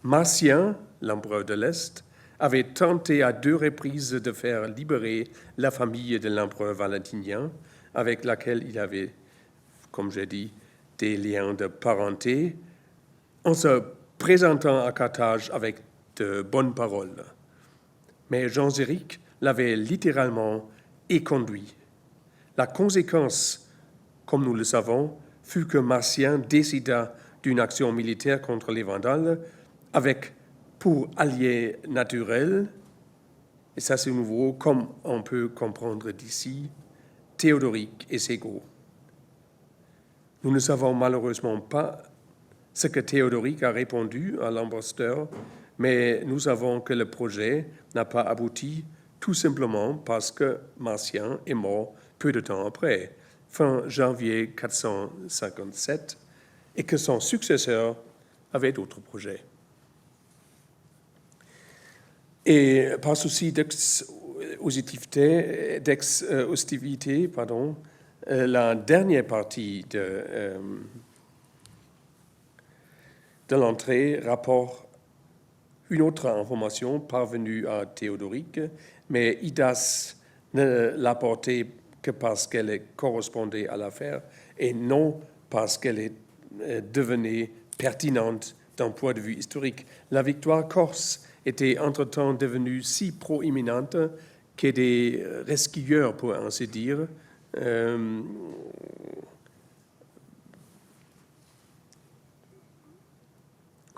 [SPEAKER 2] Marcien, l'empereur de l'Est, avait tenté à 2 reprises de faire libérer la famille de l'empereur Valentinien, avec laquelle il avait, comme j'ai dit, des liens de parenté, en se présentant à Carthage avec de bonnes paroles. Mais Genséric l'avait littéralement éconduit. La conséquence, comme nous le savons, fut que Marcien décida d'une action militaire contre les Vandales avec pour allié naturel, et ça c'est nouveau, comme on peut comprendre d'ici, Théodoric et Ségo. Nous ne savons malheureusement pas ce que Théodoric a répondu à l'ambassadeur, mais nous savons que le projet n'a pas abouti tout simplement parce que Marcien est mort peu de temps après, fin janvier 457, et que son successeur avait d'autres projets. Et par souci d'exhaustivité, la dernière partie de l'entrée rapporte une autre information parvenue à Théodoric, mais Idas ne l'apportait que parce qu'elle correspondait à l'affaire et non parce qu'elle devenait pertinente d'un point de vue historique. La victoire corse était entre-temps devenue si proéminente que des resquilleurs, pour ainsi dire,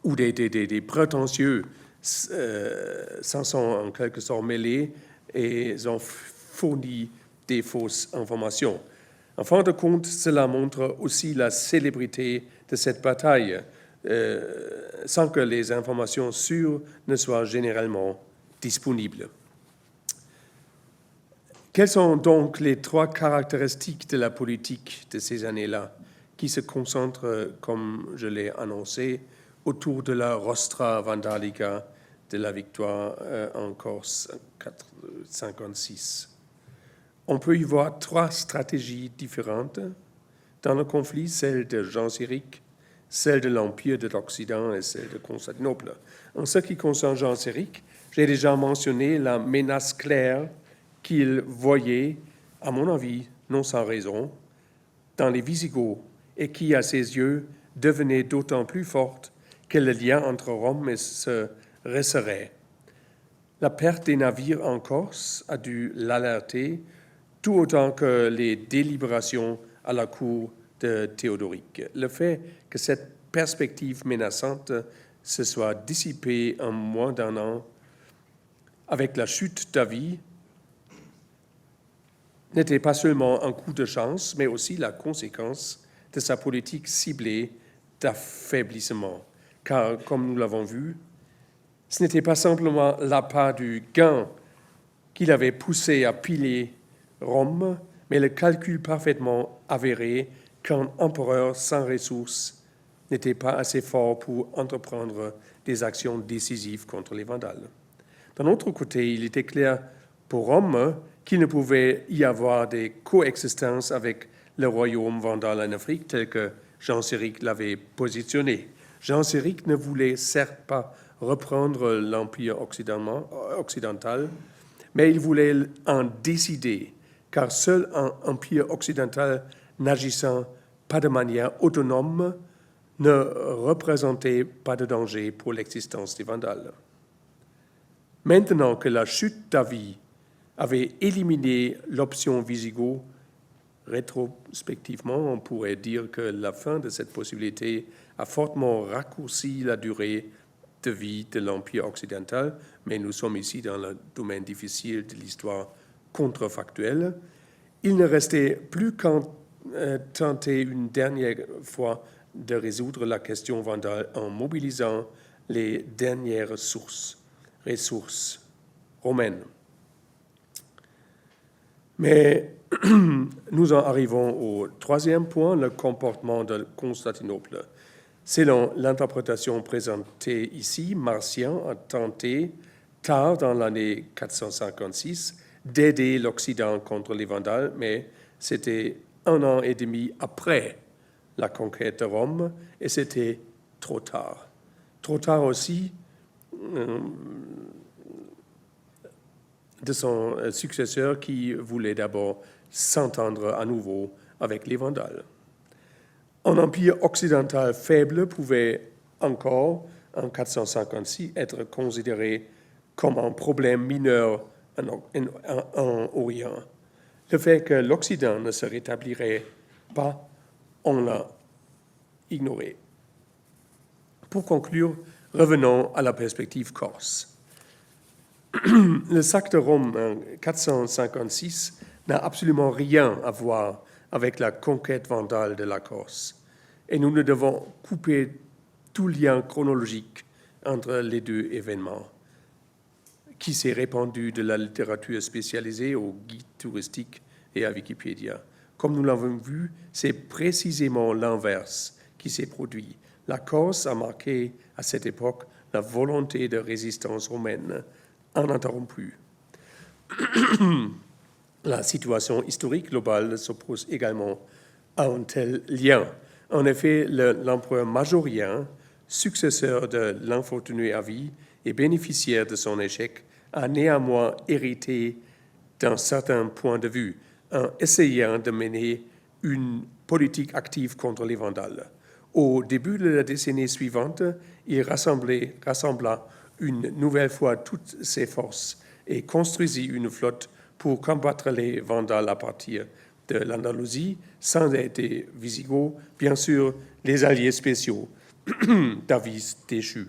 [SPEAKER 2] ou des prétentieux s'en sont en quelque sorte mêlés et ont fourni des fausses informations. En fin de compte, cela montre aussi la célébrité de cette bataille, sans que les informations sûres ne soient généralement disponibles. Quelles sont donc les 3 caractéristiques de la politique de ces années-là, qui se concentrent, comme je l'ai annoncé, autour de la Rostra Vandalica de la victoire en Corse 56. On peut y voir 3 stratégies différentes dans le conflit, celle de Genséric, celle de l'Empire de l'Occident et celle de Constantinople. En ce qui concerne Genséric, j'ai déjà mentionné la menace claire qu'il voyait, à mon avis, non sans raison, dans les Wisigoths et qui, à ses yeux, devenait d'autant plus forte que le lien entre Rome se resserrait. La perte des navires en Corse a dû l'alerter, tout autant que les délibérations à la cour de Théodoric. Le fait que cette perspective menaçante se soit dissipée en moins d'1 an avec la chute d'Avis n'était pas seulement un coup de chance, mais aussi la conséquence de sa politique ciblée d'affaiblissement. Car, comme nous l'avons vu, ce n'était pas simplement l'appât du gain qu'il avait poussé à piller Rome, mais le calcul parfaitement avéré qu'un empereur sans ressources n'était pas assez fort pour entreprendre des actions décisives contre les Vandales. D'un autre côté, il était clair pour Rome qu'il ne pouvait y avoir des coexistences avec le royaume vandale en Afrique tel que Genséric l'avait positionné. Genséric ne voulait certes pas reprendre l'Empire occidental, mais il voulait en décider, car seul un empire occidental n'agissant pas de manière autonome ne représentait pas de danger pour l'existence des Vandales. Maintenant que la chute d'Avis avait éliminé l'option Wisigoth, Rétrospectivement, on pourrait dire que la fin de cette possibilité a fortement raccourci la durée de vie de l'Empire occidental, mais nous sommes ici dans le domaine difficile de l'histoire contrefactuelle. Il ne restait plus qu'à tenter une dernière fois de résoudre la question vandale en mobilisant les dernières ressources romaines. Mais nous en arrivons au troisième point, le comportement de Constantinople. Selon l'interprétation présentée ici, Marcien a tenté, tard dans l'année 456, d'aider l'Occident contre les Vandales, mais c'était 1 an et demi après la conquête de Rome, et c'était trop tard. Trop tard aussi de son successeur qui voulait d'abord s'entendre à nouveau avec les Vandales. Un empire occidental faible pouvait encore, en 456, être considéré comme un problème mineur en Orient. Le fait que l'Occident ne se rétablirait pas, on l'a ignoré. Pour conclure, revenons à la perspective corse. Le sac de Rome en 456 n'a absolument rien à voir avec la conquête vandale de la Corse. Et nous ne devons couper tout lien chronologique entre les deux événements, qui s'est répandu de la littérature spécialisée aux guides touristiques et à Wikipédia. Comme nous l'avons vu, c'est précisément l'inverse qui s'est produit. La Corse a marqué à cette époque la volonté de résistance romaine uninterrompue. La situation historique globale s'oppose également à un tel lien. En effet, l'empereur Majorien, successeur de l'infortuné Avis et bénéficiaire de son échec, a néanmoins hérité d'un certain point de vue, en essayant de mener une politique active contre les Vandales. Au début de la décennie suivante, il rassembla une nouvelle fois toutes ses forces et construisit une flotte pour combattre les Vandales à partir de l'Andalousie, sans aide des Visigoths, bien sûr, les alliés spéciaux d'Avis déchu.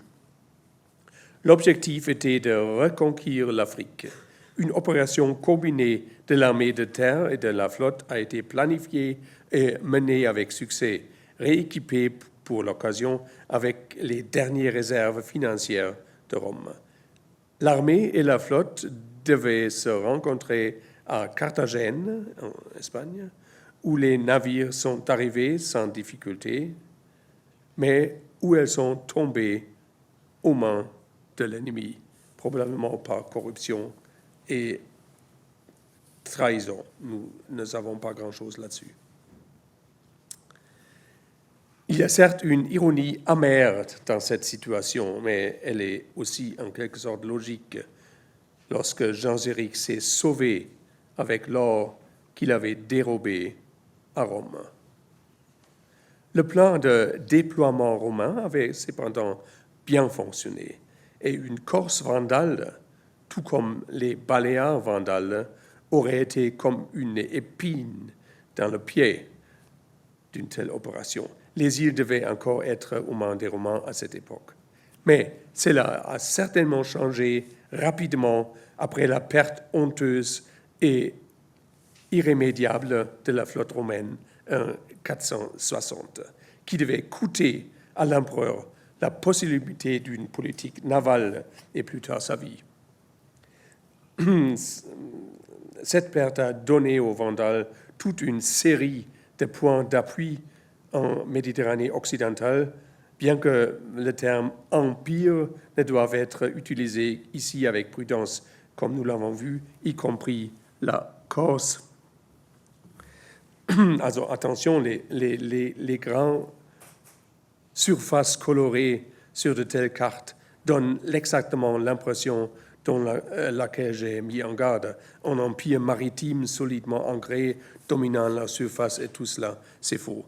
[SPEAKER 2] L'objectif était de reconquérir l'Afrique. Une opération combinée de l'armée de terre et de la flotte a été planifiée et menée avec succès, rééquipée pour l'occasion avec les dernières réserves financières de Rome. L'armée et la flotte devaient se rencontrer à Carthagène, en Espagne, où les navires sont arrivés sans difficulté, mais où elles sont tombées aux mains de l'ennemi, probablement par corruption et trahison. Nous ne savons pas grand-chose là-dessus. Il y a certes une ironie amère dans cette situation, mais elle est aussi en quelque sorte logique lorsque Genséric s'est sauvé avec l'or qu'il avait dérobé à Rome. Le plan de déploiement romain avait cependant bien fonctionné, et une Corse vandale, tout comme les Baléares vandales, aurait été comme une épine dans le pied d'une telle opération. Les îles devaient encore être aux mains des Romains à cette époque. Mais cela a certainement changé rapidement après la perte honteuse et irrémédiable de la flotte romaine en 460, qui devait coûter à l'empereur la possibilité d'une politique navale et plus tard sa vie. Cette perte a donné aux Vandales toute une série de points d'appui en Méditerranée occidentale, bien que le terme « empire » ne doive être utilisé ici avec prudence, comme nous l'avons vu, y compris la Corse. Alors attention, les grandes surfaces colorées sur de telles cartes donnent exactement l'impression dans laquelle j'ai mis en garde. Un empire maritime solidement ancré, dominant la surface et tout cela, c'est faux.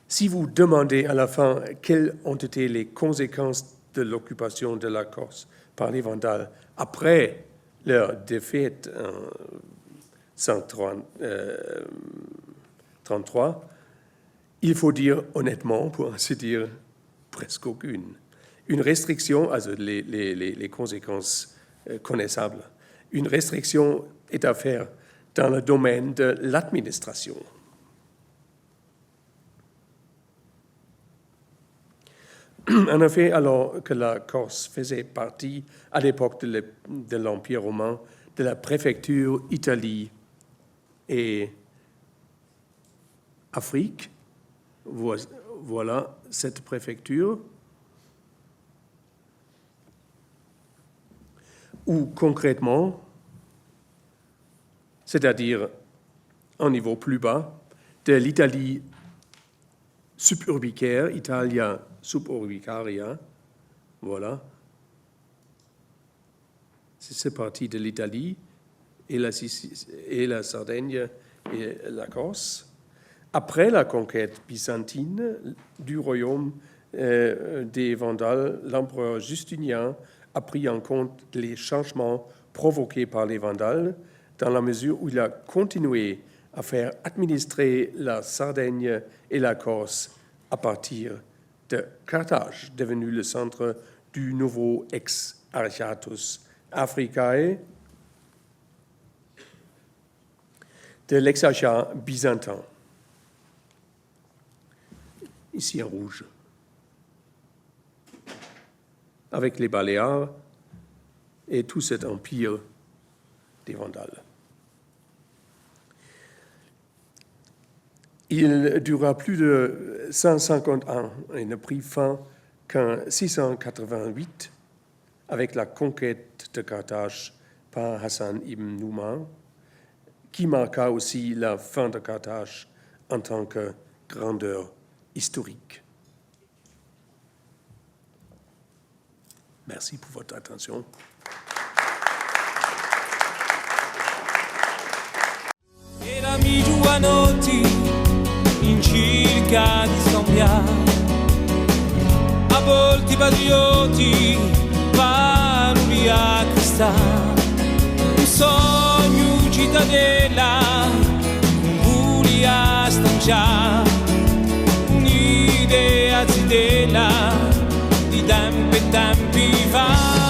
[SPEAKER 2] Si vous demandez à la fin quelles ont été les conséquences de l'occupation de la Corse par les Vandales après leur défaite 1933, il faut dire honnêtement, pour ainsi dire, presque aucune. Une restriction, also les conséquences connaissables, une restriction est à faire dans le domaine de l'administration. En effet, alors que la Corse faisait partie, à l'époque de l'Empire romain, de la préfecture Italie et Afrique, voilà cette préfecture, où concrètement, c'est-à-dire un niveau plus bas, de l'Italie suburbicaire, Italia suburbicaria, voilà. C'est partie de l'Italie et la Sardaigne et la Corse. Après la conquête byzantine du royaume des Vandales, l'empereur Justinien a pris en compte les changements provoqués par les Vandales dans la mesure où il a continué à faire administrer la Sardaigne et la Corse à partir de Carthage, devenu le centre du nouveau ex-Archatus Africae, de l'exarchat byzantin. Ici en rouge, avec les Baléares et tout cet empire des Vandales. Il dura plus de 150 ans et ne prit fin qu'en 688 avec la conquête de Carthage par Hassan ibn Numan, qui marqua aussi la fin de Carthage en tant que grandeur historique. Merci pour votre attention.
[SPEAKER 1] Erami giovanotti in circa di Sambia, a volti patrioti, valuri a Cristà, un sogno cittadella, un vuli a stanciare, un'idea zitella di tempi fa.